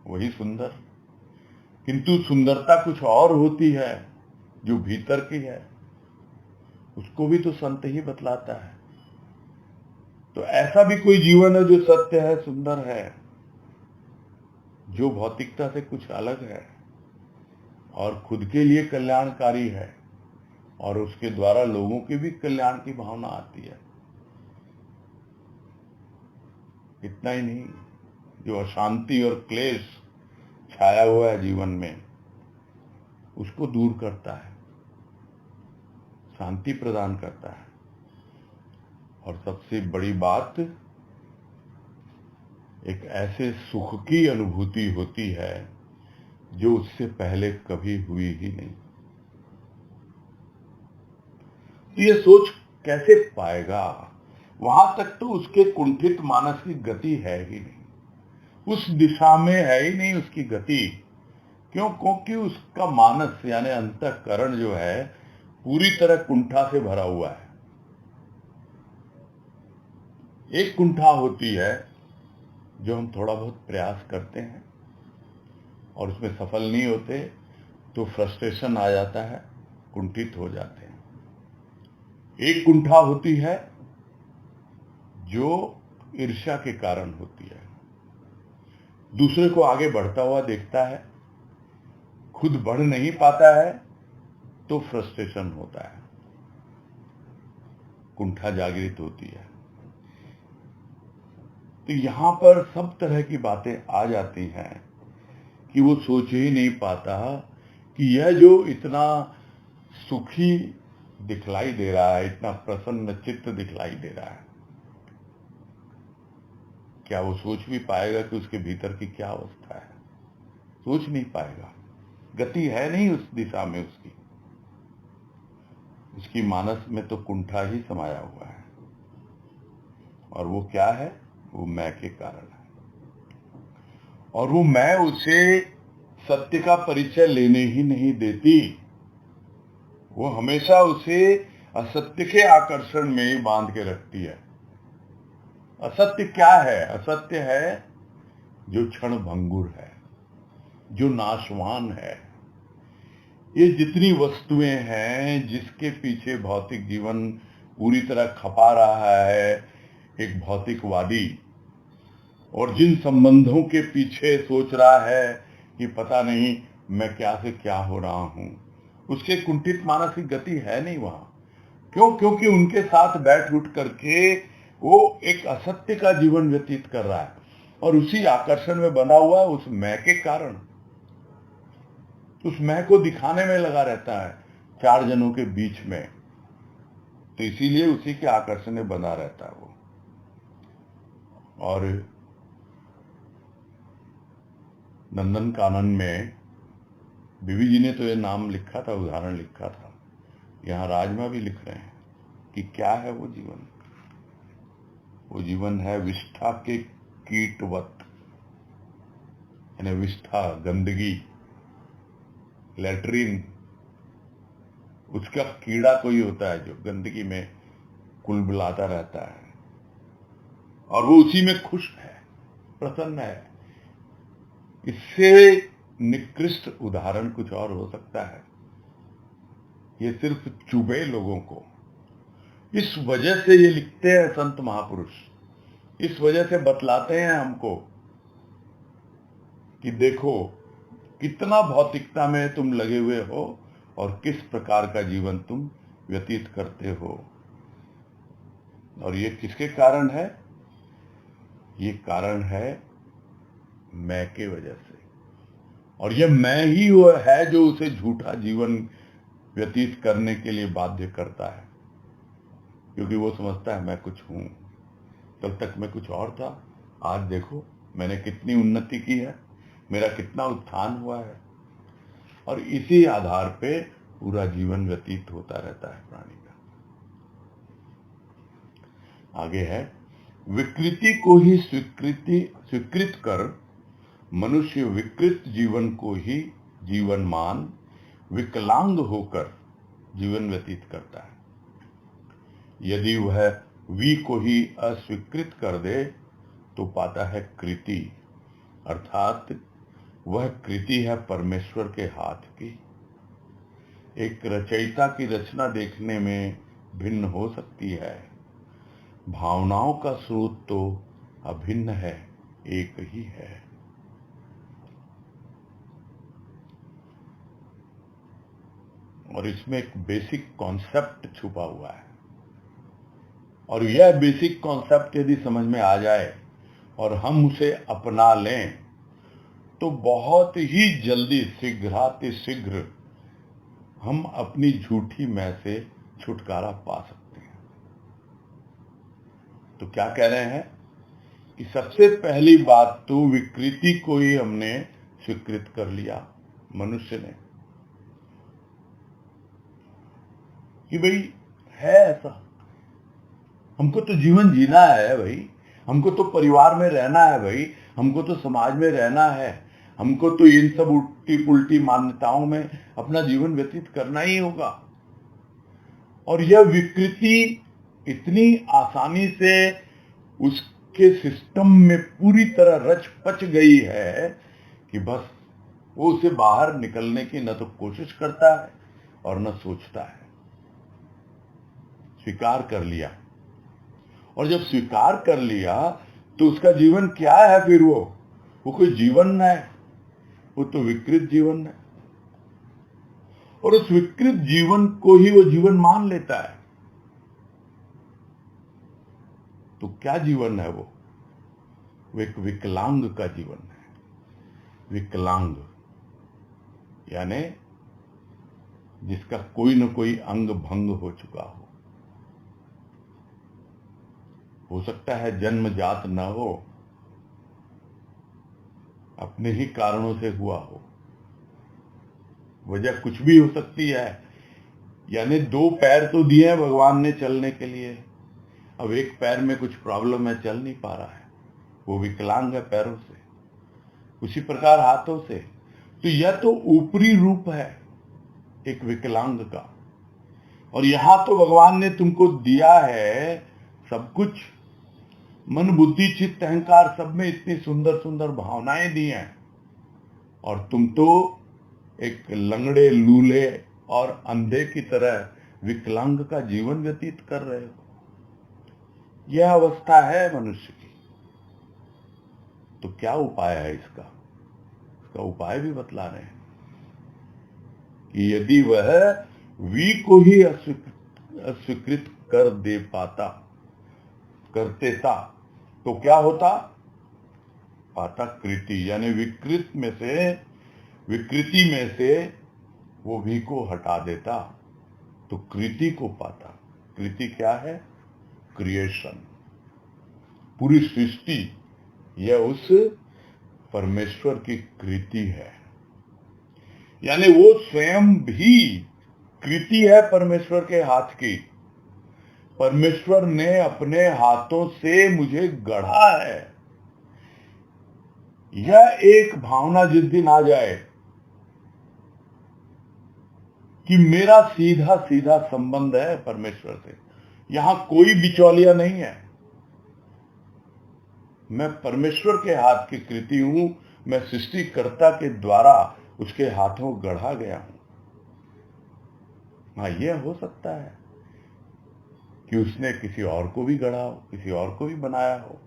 वही सुंदर, किंतु सुंदरता कुछ और होती है जो भीतर की है, उसको भी तो संत ही बतलाता है। तो ऐसा भी कोई जीवन है जो सत्य है, सुंदर है, जो भौतिकता से कुछ अलग है और खुद के लिए कल्याणकारी है, और उसके द्वारा लोगों के भी कल्याण की भावना आती है। इतना ही नहीं, जो अशांति और क्लेश छाया हुआ है जीवन में, उसको दूर करता है, शांति प्रदान करता है। और सबसे बड़ी बात, एक ऐसे सुख की अनुभूति होती है जो उससे पहले कभी हुई ही नहीं। ये सोच कैसे पाएगा? वहां तक तो उसके कुंठित मानस की गति है ही नहीं, उस दिशा में है ही नहीं उसकी गति। क्यों? क्योंकि उसका मानस यानी अंतःकरण जो है पूरी तरह कुंठा से भरा हुआ है। एक कुंठा होती है जो हम थोड़ा बहुत प्रयास करते हैं और उसमें सफल नहीं होते तो फ्रस्ट्रेशन आ जाता है, कुंठित हो जाते हैं। एक कुंठा होती है जो ईर्ष्या के कारण होती है, दूसरे को आगे बढ़ता हुआ देखता है, खुद बढ़ नहीं पाता है तो फ्रस्ट्रेशन होता है, कुंठा जागृत होती है। तो यहां पर सब तरह की बातें आ जाती हैं कि वो सोच ही नहीं पाता कि यह जो इतना सुखी दिखलाई दे रहा है, इतना प्रसन्न चित्त दिखलाई दे रहा है, क्या वो सोच भी पाएगा कि उसके भीतर की क्या अवस्था है? सोच नहीं पाएगा, गति है नहीं उस दिशा में उसकी मानस में तो कुंठा ही समाया हुआ है। और वो क्या है? वो मैं के कारण है, और वो मैं उसे सत्य का परिचय लेने ही नहीं देती। वो हमेशा उसे असत्य के आकर्षण में ही बांध के रखती है। असत्य क्या है? असत्य है जो क्षण भंगुर है, जो नाशवान है, ये जितनी वस्तुएं हैं जिसके पीछे भौतिक जीवन पूरी तरह खपा रहा है एक भौतिकवादी, और जिन संबंधों के पीछे सोच रहा है कि पता नहीं मैं क्या से क्या हो रहा हूं, उसके कुंठित मानसिक गति है नहीं वहां। क्यों? क्योंकि उनके साथ बैठ उठ करके वो एक असत्य का जीवन व्यतीत कर रहा है और उसी आकर्षण में बना हुआ उस मैं के कारण, उस मैं को दिखाने में लगा रहता है चार जनों के बीच में। तो इसीलिए उसी के आकर्षण में बना रहता है वो। और नंदन कानन में बीवी जी ने तो ये नाम लिखा था, उदाहरण लिखा था, यहाँ राजमा भी लिख रहे हैं कि क्या है वो जीवन। वो जीवन है विष्ठा के कीटवत, यानी विष्ठा गंदगी, लेटरिन, उसका कीड़ा कोई होता है जो गंदगी में कुलबुलाता रहता है और वो उसी में खुश है, प्रसन्न है। इससे निकृष्ट उदाहरण कुछ और हो सकता है? ये सिर्फ चुभे लोगों को। इस वजह से ये लिखते हैं संत महापुरुष, इस वजह से बतलाते हैं हमको कि देखो कितना भौतिकता में तुम लगे हुए हो और किस प्रकार का जीवन तुम व्यतीत करते हो। और ये किसके कारण है? ये कारण है मैं के वजह से। और ये मैं ही वो है जो उसे झूठा जीवन व्यतीत करने के लिए बाध्य करता है, क्योंकि वो समझता है मैं कुछ हूं। कल तक मैं कुछ और था, आज देखो मैंने कितनी उन्नति की है, मेरा कितना उत्थान हुआ है। और इसी आधार पे पूरा जीवन व्यतीत होता रहता है प्राणी का। आगे है, विकृति को ही स्वीकृत कर मनुष्य विकृत जीवन को ही जीवन मान विकलांग होकर जीवन व्यतीत करता है। यदि वह वी को ही अस्वीकृत कर दे तो पाता है कृति, अर्थात वह कृति है परमेश्वर के हाथ की। एक रचयिता की रचना देखने में भिन्न हो सकती है, भावनाओं का स्रोत तो अभिन्न है, एक ही है। और इसमें एक बेसिक कॉन्सेप्ट छुपा हुआ है, और यह बेसिक कॉन्सेप्ट यदि समझ में आ जाए और हम उसे अपना लें तो बहुत ही जल्दी, शीघ्रातिशीघ्र हम अपनी झूठी मैं से छुटकारा पा सकते हैं। तो क्या कह रहे हैं कि सबसे पहली बात तो विकृति को ही हमने स्वीकृत कर लिया मनुष्य ने, कि भाई है ऐसा, हमको तो जीवन जीना है भाई, हमको तो परिवार में रहना है भाई, हमको तो समाज में रहना है, हमको तो इन सब उल्टी पुल्टी मान्यताओं में अपना जीवन व्यतीत करना ही होगा। और यह विकृति इतनी आसानी से उसके सिस्टम में पूरी तरह रच पच गई है कि बस वो उसे बाहर निकलने की न तो कोशिश करता है और न सोचता है। स्वीकार कर लिया, और जब स्वीकार कर लिया तो उसका जीवन क्या है फिर? वो कोई जीवन है, वो तो विकृत जीवन है। और उस विकृत जीवन को ही वो जीवन मान लेता है। तो क्या जीवन है वो एक विकलांग का जीवन है। विकलांग यानी जिसका कोई न कोई अंग भंग हो चुका हो सकता है जन्मजात न हो, अपने ही कारणों से हुआ हो, वजह कुछ भी हो सकती है। यानी दो पैर तो दिए हैं भगवान ने चलने के लिए, अब एक पैर में कुछ प्रॉब्लम है, चल नहीं पा रहा है, वो विकलांग है पैरों से। उसी प्रकार हाथों से। तो यह तो ऊपरी रूप है एक विकलांग का। और यहां तो भगवान ने तुमको दिया है सब कुछ, मन बुद्धि चित्त अहंकार, सब में इतनी सुंदर सुंदर भावनाएं दी हैं, और तुम तो एक लंगड़े, लूले और अंधे की तरह विकलांग का जीवन व्यतीत कर रहे हो। यह अवस्था है मनुष्य की। तो क्या उपाय है इसका? इसका उपाय भी बतला रहे हैं कि यदि वह वी को ही अस्वीकृत कर दे करते था तो क्या होता? पाता कृति, यानी विकृति में से वो वी को हटा देता तो कृति को पाता। कृति क्या है? क्रिएशन। पूरी सृष्टि यह उस परमेश्वर की कृति है, यानी वो स्वयं भी कृति है परमेश्वर के हाथ की। परमेश्वर ने अपने हाथों से मुझे गढ़ा है। यह एक भावना जिस दिन आ जाए कि मेरा सीधा सीधा संबंध है परमेश्वर से, यहां कोई बिचौलिया नहीं है, मैं परमेश्वर के हाथ की कृति हूं, मैं सृष्टिकर्ता के द्वारा उसके हाथों गढ़ा गया हूं। हाँ, यह हो सकता है कि उसने किसी और को भी गढ़ा हो, किसी और को भी बनाया हो।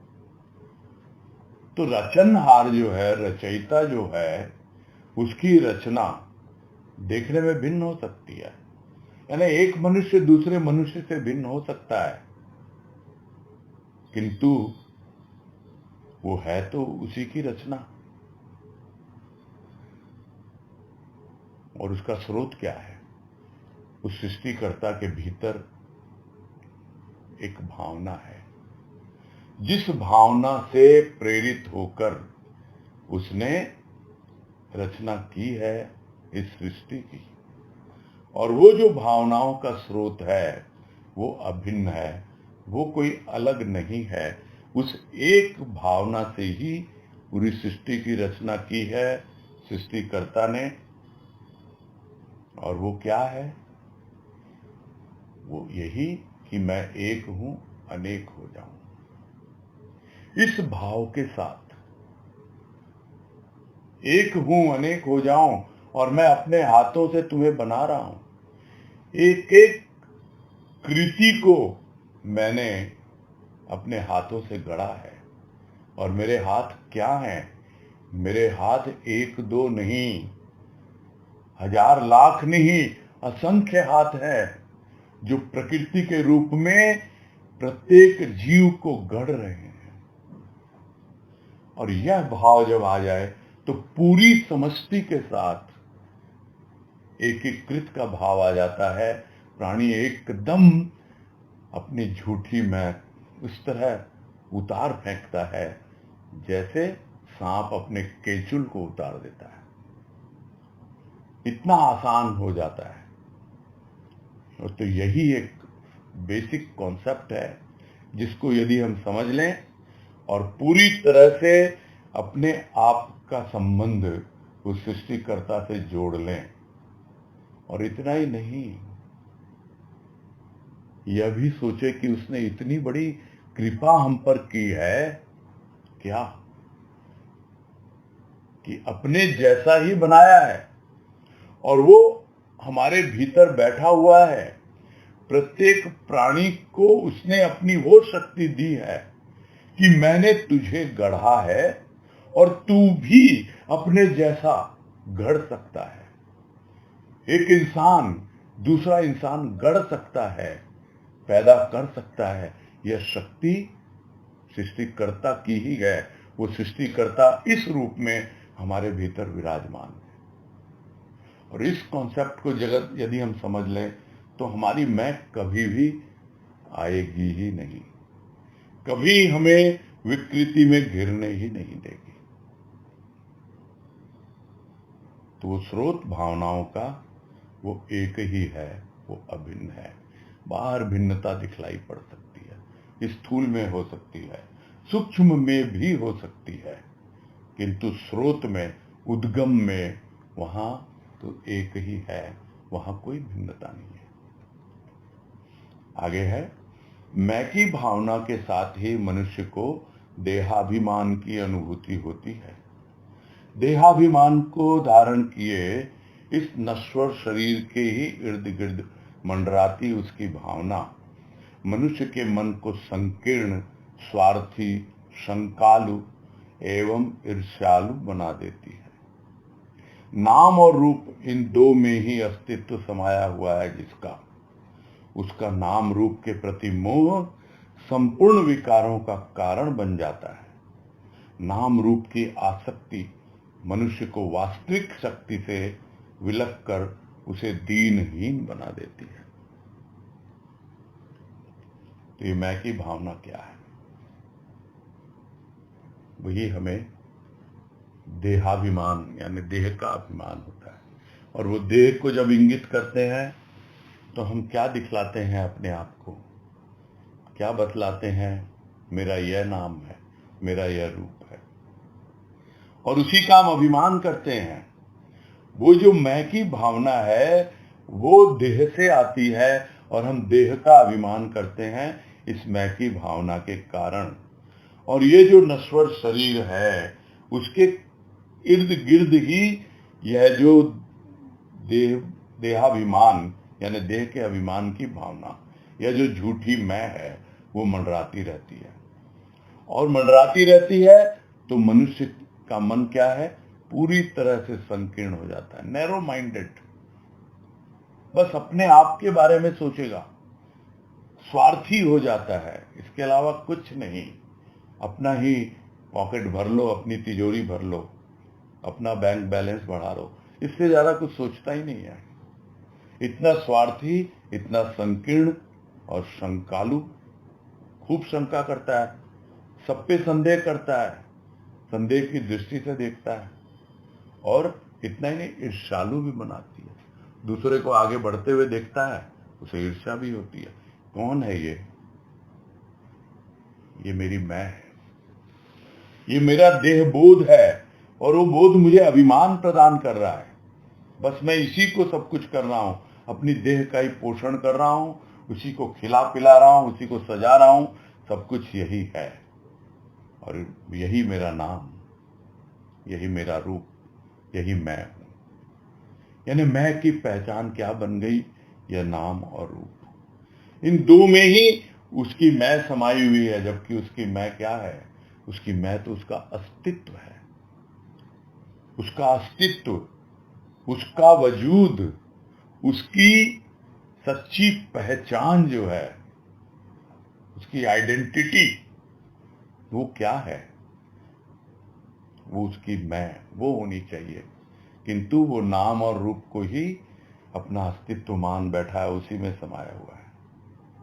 तो रचनहार जो है, रचयिता जो है, उसकी रचना देखने में भिन्न हो सकती है। यानी एक मनुष्य दूसरे मनुष्य से भिन्न हो सकता है, किंतु वो है तो उसी की रचना। और उसका स्रोत क्या है? उस सृष्टिकर्ता के भीतर एक भावना है, जिस भावना से प्रेरित होकर उसने रचना की है इस सृष्टि की। और वो जो भावनाओं का स्रोत है वो अभिन्न है, वो कोई अलग नहीं है। उस एक भावना से ही पूरी सृष्टि की रचना की है सृष्टिकर्ता ने। और वो क्या है? वो यही कि मैं एक हूं, अनेक हो जाऊं। इस भाव के साथ एक हूं, अनेक हो जाऊं, और मैं अपने हाथों से तुम्हें बना रहा हूं। एक एक कृति को मैंने अपने हाथों से गढ़ा है। और मेरे हाथ क्या हैं? मेरे हाथ एक दो नहीं, हजार लाख नहीं, असंख्य हाथ हैं जो प्रकृति के रूप में प्रत्येक जीव को गढ़ रहे हैं। और यह भाव जब आ जाए तो पूरी समष्टि के साथ एकीकृत का भाव आ जाता है। प्राणी एकदम अपनी झूठी मैं उस तरह उतार फेंकता है जैसे सांप अपने केचुल को उतार देता है। इतना आसान हो जाता है। और तो यही एक बेसिक कॉन्सेप्ट है जिसको यदि हम समझ लें और पूरी तरह से अपने आप का संबंध उस सृष्टिकर्ता से जोड़ लें। और इतना ही नहीं, यह भी सोचे कि उसने इतनी बड़ी कृपा हम पर की है क्या, कि अपने जैसा ही बनाया है और वो हमारे भीतर बैठा हुआ है। प्रत्येक प्राणी को उसने अपनी वो शक्ति दी है कि मैंने तुझे गढ़ा है और तू भी अपने जैसा गढ़ सकता है। एक इंसान दूसरा इंसान गढ़ सकता है, पैदा कर सकता है। यह शक्ति सृष्टिकर्ता की ही है। वो सृष्टिकर्ता इस रूप में हमारे भीतर विराजमान है। और इस कॉन्सेप्ट को जगत यदि हम समझ लें तो हमारी मैं कभी भी आएगी ही नहीं, कभी हमें विकृति में घिरने ही नहीं देगी। तो वो स्रोत भावनाओं का वो एक ही है, वो अभिन्न है। बाहर भिन्नता दिखलाई पड़ सकती है, स्थूल में हो सकती है, सूक्ष्म में भी हो सकती है, किंतु स्रोत में, उद्गम में, वहां तो एक ही है, वहां कोई भिन्नता नहीं है। आगे है, मैं की भावना के साथ ही मनुष्य को देहाभिमान की अनुभूति होती है। देहाभिमान को धारण किए इस नश्वर शरीर के ही इर्द गिर्द मंडराती उसकी भावना मनुष्य के मन को संकीर्ण, स्वार्थी, शंकालु एवं ईर्ष्यालु बना देती है। नाम और रूप इन दो में ही अस्तित्व समाया हुआ है जिसका, उसका नाम रूप के प्रति मोह संपूर्ण विकारों का कारण बन जाता है। नाम रूप की आसक्ति मनुष्य को वास्तविक शक्ति से विलक कर उसे दीनहीन बना देती है। तो ये मैं की भावना क्या है? वही हमें देहाभिमान यानी देह का अभिमान होता है, और वो देह को जब इंगित करते हैं तो हम क्या दिखलाते हैं अपने आप को, क्या बतलाते हैं? मेरा यह नाम है, मेरा यह रूप है, और उसी का हम अभिमान करते हैं। वो जो मैं की भावना है वो देह से आती है और हम देह का अभिमान करते हैं इस मैं की भावना के कारण। और ये जो नश्वर शरीर है उसके इर्द गिर्द ही यह जो देहाभिमान यानी देह के अभिमान की भावना, यह जो झूठी मैं है वो मंडराती रहती है। और मंडराती रहती है तो मनुष्य का मन क्या है? पूरी तरह से संकीर्ण हो जाता है, नैरो माइंडेड, बस अपने आप के बारे में सोचेगा, स्वार्थी हो जाता है, इसके अलावा कुछ नहीं। अपना ही पॉकेट भर लो, अपनी तिजोरी भर लो, अपना बैंक बैलेंस बढ़ा लो, इससे ज्यादा कुछ सोचता ही नहीं है। इतना स्वार्थी, इतना संकीर्ण और शंकालु, खूब शंका करता है, सब पे संदेह करता है, संदेह की दृष्टि से देखता है, और इतना ही नहीं, ईर्ष्यालु भी बनाती है। दूसरे को आगे बढ़ते हुए देखता है, उसे ईर्ष्या भी होती है। कौन है ये मेरी मैं है, ये मेरा देह बोध है, और वो बोध मुझे अभिमान प्रदान कर रहा है। बस मैं इसी को सब कुछ कर रहा हूं, अपनी देह का ही पोषण कर रहा हूं, उसी को खिला पिला रहा हूं, उसी को सजा रहा हूं, सब कुछ यही है, और यही मेरा नाम, यही मेरा रूप, यही मैं हूं। यानी मैं की पहचान क्या बन गई? यह नाम और रूप, इन दो में ही उसकी मैं समाई हुई है। जबकि उसकी मैं क्या है? उसकी मैं तो उसका अस्तित्व है, उसका अस्तित्व, उसका वजूद, उसकी सच्ची पहचान जो है, उसकी आइडेंटिटी, वो क्या है? वो उसकी मैं वो होनी चाहिए। किंतु वो नाम और रूप को ही अपना अस्तित्व मान बैठा है, उसी में समाया हुआ है।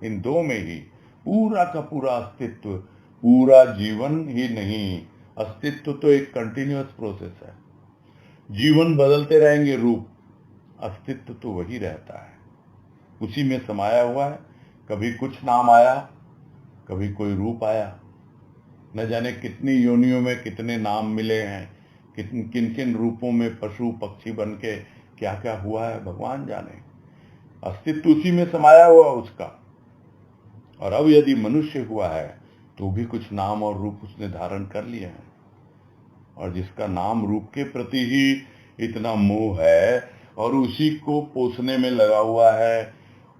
इन दो में ही पूरा का पूरा अस्तित्व, पूरा जीवन ही नहीं, अस्तित्व तो एक कंटिन्यूअस प्रोसेस है। जीवन बदलते रहेंगे, रूप, अस्तित्व तो वही रहता है, उसी में समाया हुआ है। कभी कुछ नाम आया, कभी कोई रूप आया, न जाने कितनी योनियों में कितने नाम मिले हैं, किन किन रूपों में पशु पक्षी बन के क्या क्या हुआ है, भगवान जाने। अस्तित्व उसी में समाया हुआ उसका। और अब यदि मनुष्य हुआ है तो भी कुछ नाम और रूप उसने धारण कर लिए हैं, और जिसका नाम रूप के प्रति ही इतना मोह है और उसी को पोसने में लगा हुआ है,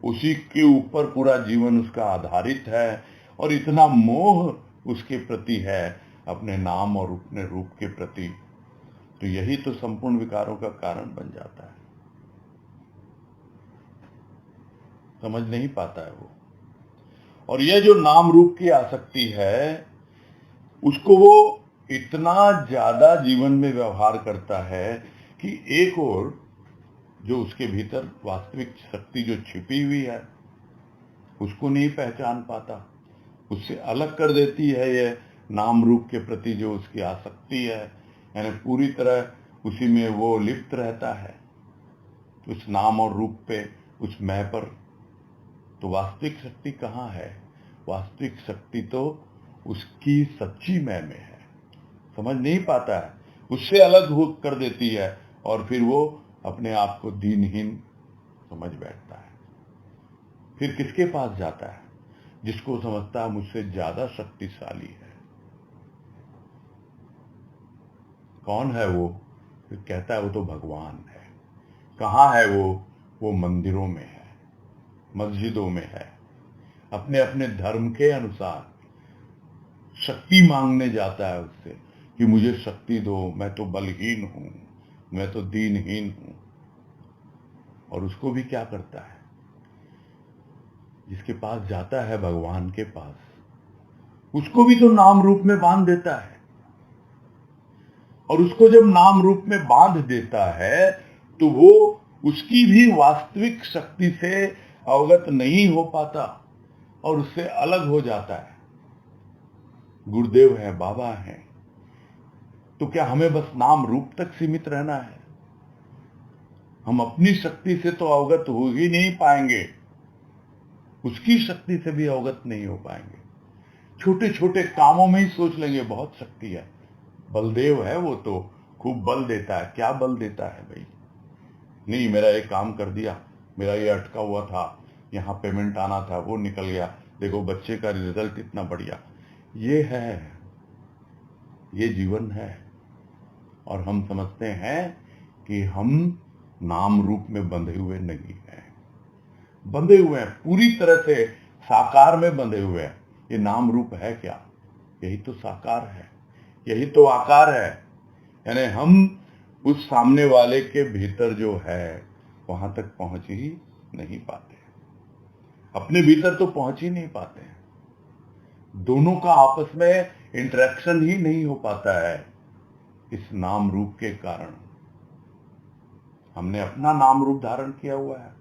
उसी के ऊपर पूरा जीवन उसका आधारित है, और इतना मोह उसके प्रति है, अपने नाम और अपने रूप के प्रति, तो यही तो संपूर्ण विकारों का कारण बन जाता है। समझ नहीं पाता है वो। और यह जो नाम रूप की आसक्ति है, उसको वो इतना ज्यादा जीवन में व्यवहार करता है कि एक और जो उसके भीतर वास्तविक शक्ति जो छिपी हुई है उसको नहीं पहचान पाता, उससे अलग कर देती है यह नाम रूप के प्रति जो उसकी आसक्ति है। यानी पूरी तरह उसी में वो लिप्त रहता है, उस नाम और रूप पे, उस मैं पर। तो वास्तविक शक्ति कहाँ है? वास्तविक शक्ति तो उसकी सच्ची मैं में है। समझ नहीं पाता है, उससे अलग हो कर देती है, और फिर वो अपने आप को दीनहीन समझ बैठता है। फिर किसके पास जाता है? जिसको समझता है मुझसे ज्यादा शक्तिशाली है। कौन है वो? फिर कहता है वो तो भगवान है। कहाँ है वो मंदिरों में है, मस्जिदों में है, अपने अपने धर्म के अनुसार शक्ति मांगने जाता है उससे कि मुझे शक्ति दो, मैं तो बलहीन हूं, मैं तो दीनहीन हूं। और उसको भी क्या करता है, जिसके पास जाता है भगवान के पास, उसको भी तो नाम रूप में बांध देता है। और उसको जब नाम रूप में बांध देता है तो वो उसकी भी वास्तविक शक्ति से अवगत नहीं हो पाता और उससे अलग हो जाता है। गुरुदेव है, बाबा है, तो क्या हमें बस नाम रूप तक सीमित रहना है? हम अपनी शक्ति से तो अवगत हो ही नहीं पाएंगे, उसकी शक्ति से भी अवगत नहीं हो पाएंगे। छोटे छोटे कामों में ही सोच लेंगे बहुत शक्ति है, बलदेव है, वो तो खूब बल देता है। क्या बल देता है भाई? नहीं, मेरा एक काम कर दिया, मेरा ये अटका हुआ था, यहाँ पेमेंट आना था, वो निकल गया, देखो बच्चे का रिजल्ट इतना बढ़िया। ये है, ये जीवन है। और हम समझते हैं कि हम नाम रूप में बंधे हुए नहीं हैं, बंधे हुए हैं पूरी तरह से साकार में बंधे हुए हैं। ये नाम रूप है क्या? यही तो साकार है, यही तो आकार है। यानी हम उस सामने वाले के भीतर जो है वहां तक पहुंच ही नहीं पाते, अपने भीतर तो पहुंच ही नहीं पाते हैं। दोनों का आपस में इंटरेक्शन ही नहीं हो पाता है इस नाम रूप के कारण। हमने अपना नाम रूप धारण किया हुआ है,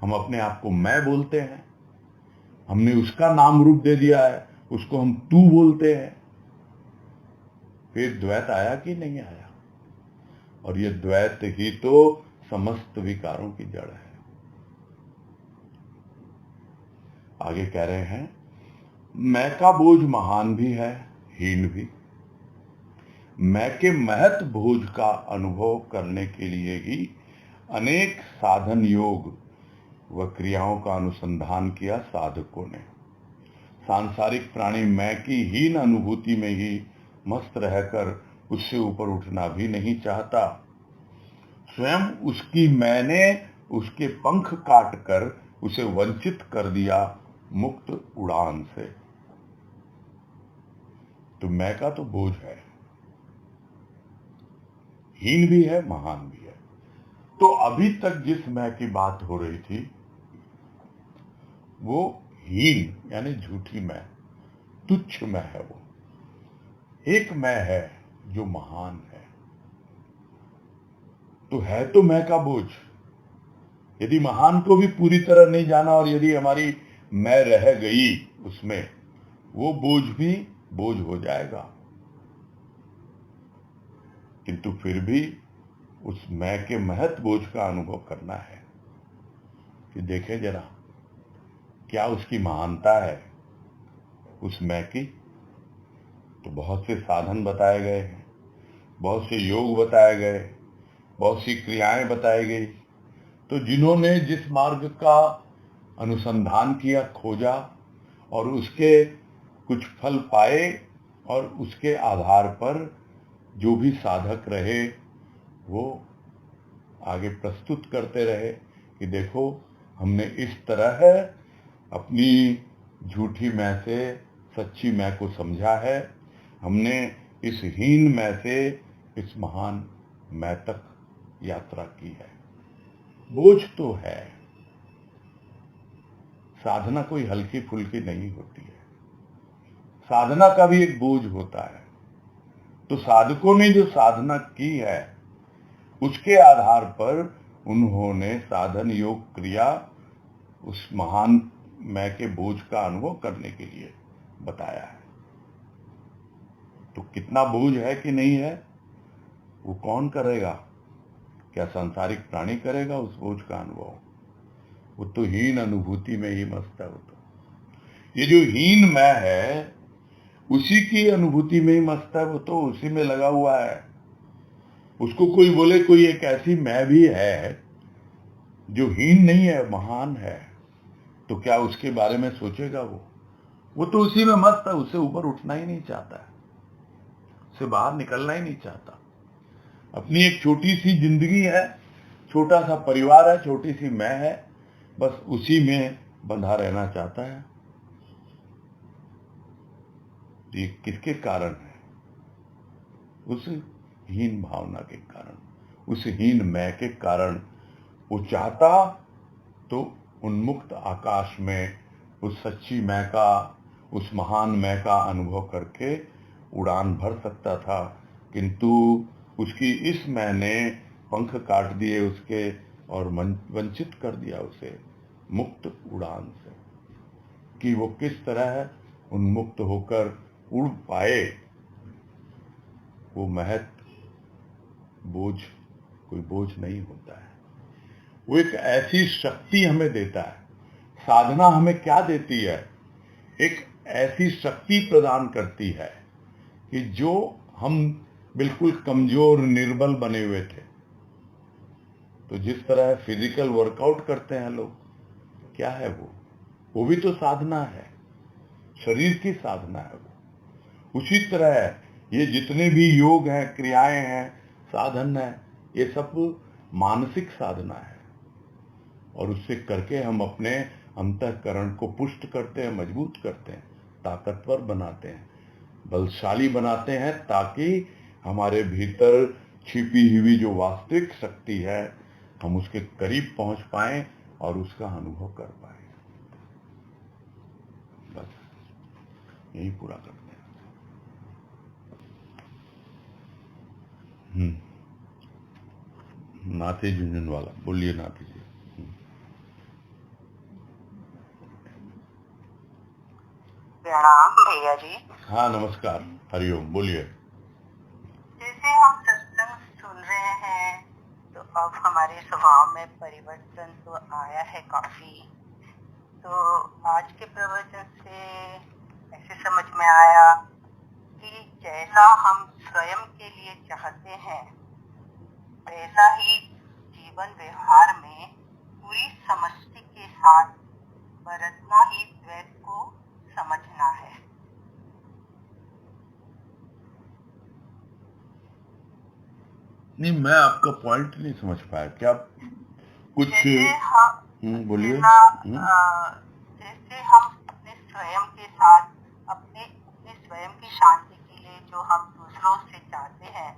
हम अपने आप को मैं बोलते हैं, हमने उसका नाम रूप दे दिया है, उसको हम तू बोलते हैं। फिर द्वैत आया कि नहीं आया? और ये द्वैत ही तो समस्त विकारों की जड़ है। आगे कह रहे हैं, मैं का बोझ महान भी है, हीन भी। मैं के महत बोझ का अनुभव करने के लिए ही अनेक साधन योग व क्रियाओं का अनुसंधान किया साधकों ने। सांसारिक प्राणी मैं की हीन अनुभूति में ही मस्त रहकर उससे ऊपर उठना भी नहीं चाहता। स्वयं उसकी मैंने उसके पंख काट कर उसे वंचित कर दिया मुक्त उड़ान से। तो मैं का तो बोझ है, हीन भी है, महान भी है। तो अभी तक जिस मैं की बात हो रही थी वो हीन यानी झूठी मैं, तुच्छ मैं है। वो एक मैं है जो महान है। तो है तो मैं का बोझ। यदि महान को भी पूरी तरह नहीं जाना और यदि हमारी मैं रह गई उसमें, वो बोझ भी बोझ हो जाएगा। किंतु फिर भी उस मैं के महत बोझ का अनुभव करना है कि देखें जरा क्या उसकी महानता है उस मैं की। तो बहुत से साधन बताए गए हैं, बहुत से योग बताए गए, बहुत सी क्रियाएं बताई गई। तो जिन्होंने जिस मार्ग का अनुसंधान किया, खोजा और उसके कुछ फल पाए और उसके आधार पर जो भी साधक रहे वो आगे प्रस्तुत करते रहे कि देखो हमने इस तरह अपनी झूठी मैं से सच्ची मैं को समझा है, हमने इस हीन मैं से इस महान मैं तक यात्रा की है। बोझ तो है, साधना कोई हल्की फुल्की नहीं होती है, साधना का भी एक बोझ होता है। तो साधकों ने जो साधना की है उसके आधार पर उन्होंने साधन योग क्रिया उस महान मैं के बोझ का अनुभव करने के लिए बताया है। तो कितना बोझ है कि नहीं है वो कौन करेगा? क्या सांसारिक प्राणी करेगा उस बोझ का अनुभव? वो तो हीन अनुभूति में ही मस्त है। वो तो ये जो हीन मैं है उसी की अनुभूति में ही मस्त है, वो तो उसी में लगा हुआ है। उसको कोई बोले कोई एक ऐसी मैं भी है जो हीन नहीं है, महान है, तो क्या उसके बारे में सोचेगा? वो तो उसी में मस्त है, उससे ऊपर उठना ही नहीं चाहता है, उससे बाहर निकलना ही नहीं चाहता। अपनी एक छोटी सी जिंदगी है छोटा सा परिवार है, छोटी सी मैं है, बस उसी में बंधा रहना चाहता है। ये किसके कारण है? उस हीन भावना के कारण, उस हीन मैं के कारण। वो चाहता तो उन्मुक्त आकाश में उस सच्ची मैं का, उस महान मैं का अनुभव करके उड़ान भर सकता था, किंतु उसकी इस मैं ने पंख काट दिए उसके और वंचित कर दिया उसे मुक्त उड़ान से, कि वो किस तरह उन्मुक्त होकर उड़ पाए। वो महत बोझ कोई बोझ नहीं होता है, वो एक ऐसी शक्ति हमें देता है। साधना हमें क्या देती है? एक ऐसी शक्ति प्रदान करती है कि जो हम बिल्कुल कमजोर निर्बल बने हुए थे, तो जिस तरह फिजिकल वर्कआउट करते हैं लोग, क्या है वो भी तो साधना है, शरीर की साधना है वो। उसी तरह ये जितने भी योग हैं, क्रियाएं हैं, साधन है, ये सब मानसिक साधना है, और उससे करके हम अपने अंतःकरण को पुष्ट करते हैं, मजबूत करते हैं, ताकतवर बनाते हैं, बलशाली बनाते हैं, ताकि हमारे भीतर छिपी हुई जो वास्तविक शक्ति है हम उसके करीब पहुंच पाएं और उसका अनुभव कर पाएं। बस यही पूरा करते हैं। नाथी झुंझुनवाला, बोलिए नाथी जी। प्रणाम भैया जी। हाँ नमस्कार, हरिओम, बोलिए। जैसे हम सत्संग सुन रहे हैं तो अब हमारे स्वभाव में परिवर्तन तो आया है काफी। तो आज के प्रवचन से ऐसे समझ में आया कि जैसा हम स्वयं के लिए चाहते हैं वैसा ही जीवन व्यवहार में पूरी समष्टि के साथ बरतना ही द्वैत को समझना है। नहीं, मैं आपका पॉइंट नहीं समझ पाया, क्या कुछ? बोलिए। जैसे हम अपने स्वयं के साथ अपने स्वयं की शांति के लिए जो हम दूसरों से चाहते हैं,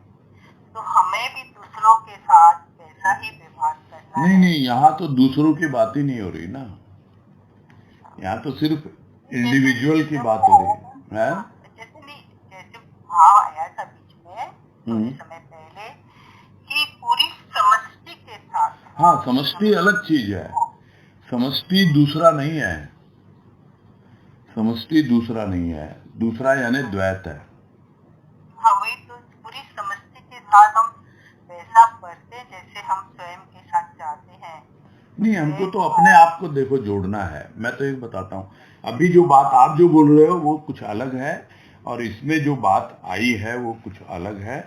तो हमें भी दूसरों के साथ वैसा ही व्यवहार करना है। नहीं, यहाँ तो दूसरों की बात ही नहीं हो रही ना, यहाँ तो सिर्फ इंडिविजुअल की बात हो रही है। जैसे भाव आया था बीच में थोड़े समय पहले कि पूरी समष्टि के साथ। हाँ, समष्टि अलग चीज है, समष्टि दूसरा नहीं है, समष्टि दूसरा नहीं है, दूसरा यानी द्वैत है। हाँ, वही तो, पूरी समष्टि के साथ हम वैसा करते जैसे हम स्वयं के साथ चाहते हैं। नहीं, हमको तो अपने आप को देखो जोड़ना है। मैं तो एक बताता हूँ, अभी जो बात आप जो बोल रहे हो वो कुछ अलग है, और इसमें जो बात आई है वो कुछ अलग है।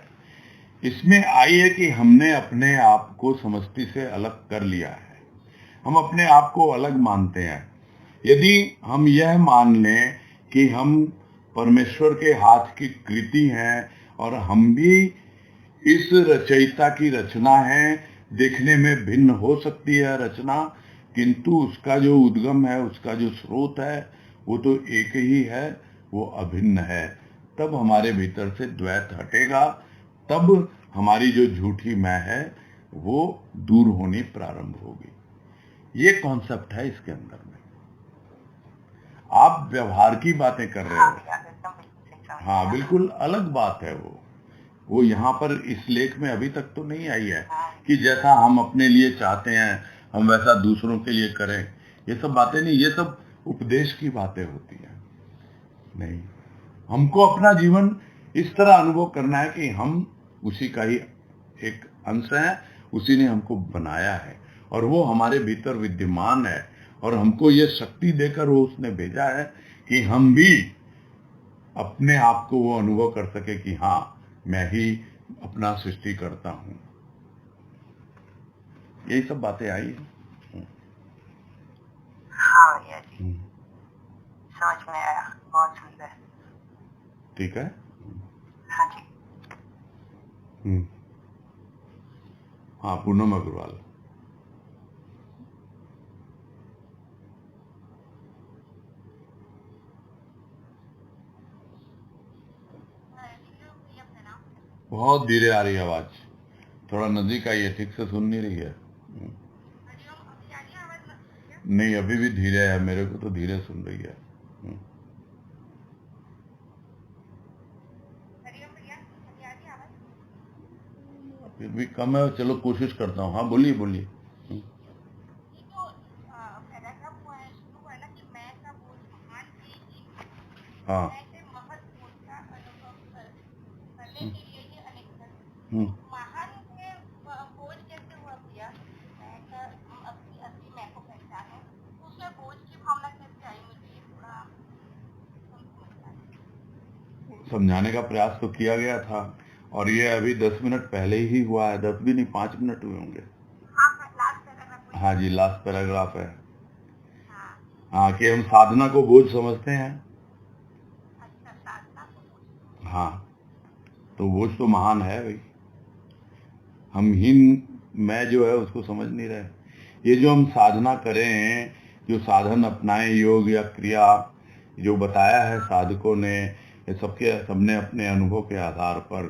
इसमें आई है कि हमने अपने आप को समष्टि से अलग कर लिया है, हम अपने आप को अलग मानते हैं। यदि हम यह मान लें कि हम परमेश्वर के हाथ की कृति हैं और हम भी इस रचयिता की रचना है, देखने में भिन्न हो सकती है रचना, किंतु उसका जो उद्गम है, उसका जो स्रोत है, वो तो एक ही है, वो अभिन्न है। तब हमारे भीतर से द्वैत हटेगा, तब हमारी जो झूठी मैं है वो दूर होनी प्रारंभ होगी। ये कॉन्सेप्ट है इसके अंदर में। आप व्यवहार की बातें कर रहे हो, हाँ बिल्कुल अलग बात है वो यहाँ पर इस लेख में अभी तक तो नहीं आई है कि जैसा हम अपने लिए चाहते हैं हम वैसा दूसरों के लिए करें। ये सब बातें नहीं, ये सब उपदेश की बातें होती हैं। नहीं, हमको अपना जीवन इस तरह अनुभव करना है कि हम उसी का ही एक अंश है, उसी ने हमको बनाया है और वो हमारे भीतर विद्यमान है, और हमको ये शक्ति देकर वो उसने भेजा है कि हम भी अपने आप को वो अनुभव कर सके कि हाँ, मैं ही अपना सृष्टि करता हूँ। यही सब बातें आई हैं। हाँ भैया जी, समझ में आया, बहुत सुंदर। ठीक है। हाँ जी। हाँ, पूनम अग्रवाल। बहुत धीरे आ रही है आवाज, थोड़ा नजदीक आइए, ठीक से सुन नहीं रही है। नहीं, अभी भी धीरे है, मेरे को तो धीरे सुन रही है। फिर भी कम है, चलो कोशिश करता हूँ। हाँ बोलिए बोलिए। हाँ। हम्म। समझाने का प्रयास तो किया गया था, और ये अभी 10 मिनट पहले ही हुआ है, 10 भी नहीं, 5 मिनट हुए होंगे। हाँ जी, लास्ट पैराग्राफ है। हाँ, कि हम साधना को बोझ समझते हैं। हाँ, तो बोझ तो महान है भाई, हम हीन मैं जो है उसको समझ नहीं रहे। ये जो हम साधना करें, जो साधन अपनाएं, योग या क्रिया, जो बताया है साधकों ने, ये सबने अपने अनुभव के आधार पर,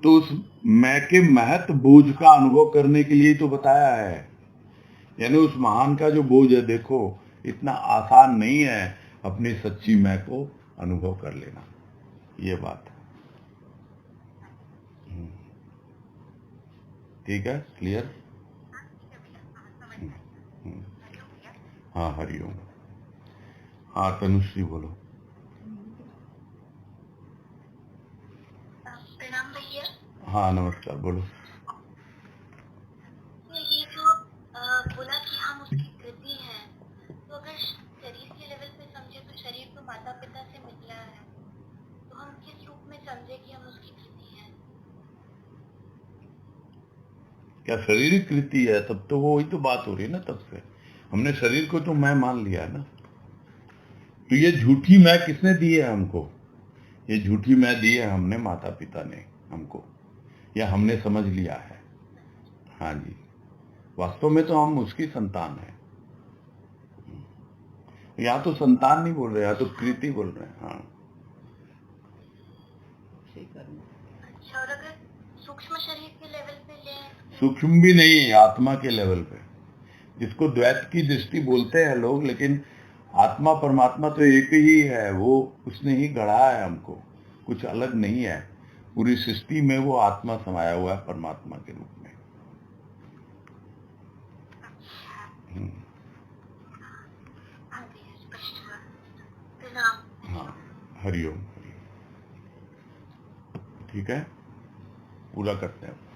तो उस मैं के महत्व बोझ का अनुभव करने के लिए तो बताया है। यानी उस महान का जो बोझ है, देखो इतना आसान नहीं है अपनी सच्ची मैं को अनुभव कर लेना, ये बात है। ठीक है, क्लियर। हाँ, हरिओम। हाँ, तनुश्री बोलो। प्रणाम भैया। हाँ, नमस्कार, बोलो। ये जो बोला कि हम उसकी कृति हैं, तो अगर शरीर के लेवल पे समझे तो शरीर तो माता पिता से मिला है, तो हम किस रूप में समझे कि हम उसकी कृति हैं? क्या शारीरिक कृति है? तब तो वो वही तो बात हो रही है ना, तब से हमने शरीर को तो मैं मान लिया है ना। तो ये झूठी मैं किसने दी है हमको? ये झूठी मैं दी है हमने, माता पिता ने हमको, या हमने समझ लिया है। हाँ जी, वास्तव में तो हम उसकी संतान है। यहाँ तो संतान नहीं बोल रहे, यहाँ तो कृति बोल रहे हैं। हाँ, अच्छा, और अगर सूक्ष्म शरीर के लेवल पे लें? सूक्ष्म भी नहीं, आत्मा के लेवल पे, जिसको द्वैत की दृष्टि बोलते हैं लोग, लेकिन आत्मा परमात्मा तो एक ही है। वो उसने ही गढ़ा है हमको, कुछ अलग नहीं है। पूरी सृष्टि में वो आत्मा समाया हुआ है परमात्मा के रूप में। हाँ, हरिओम। ठीक है, पूरा करते हैं।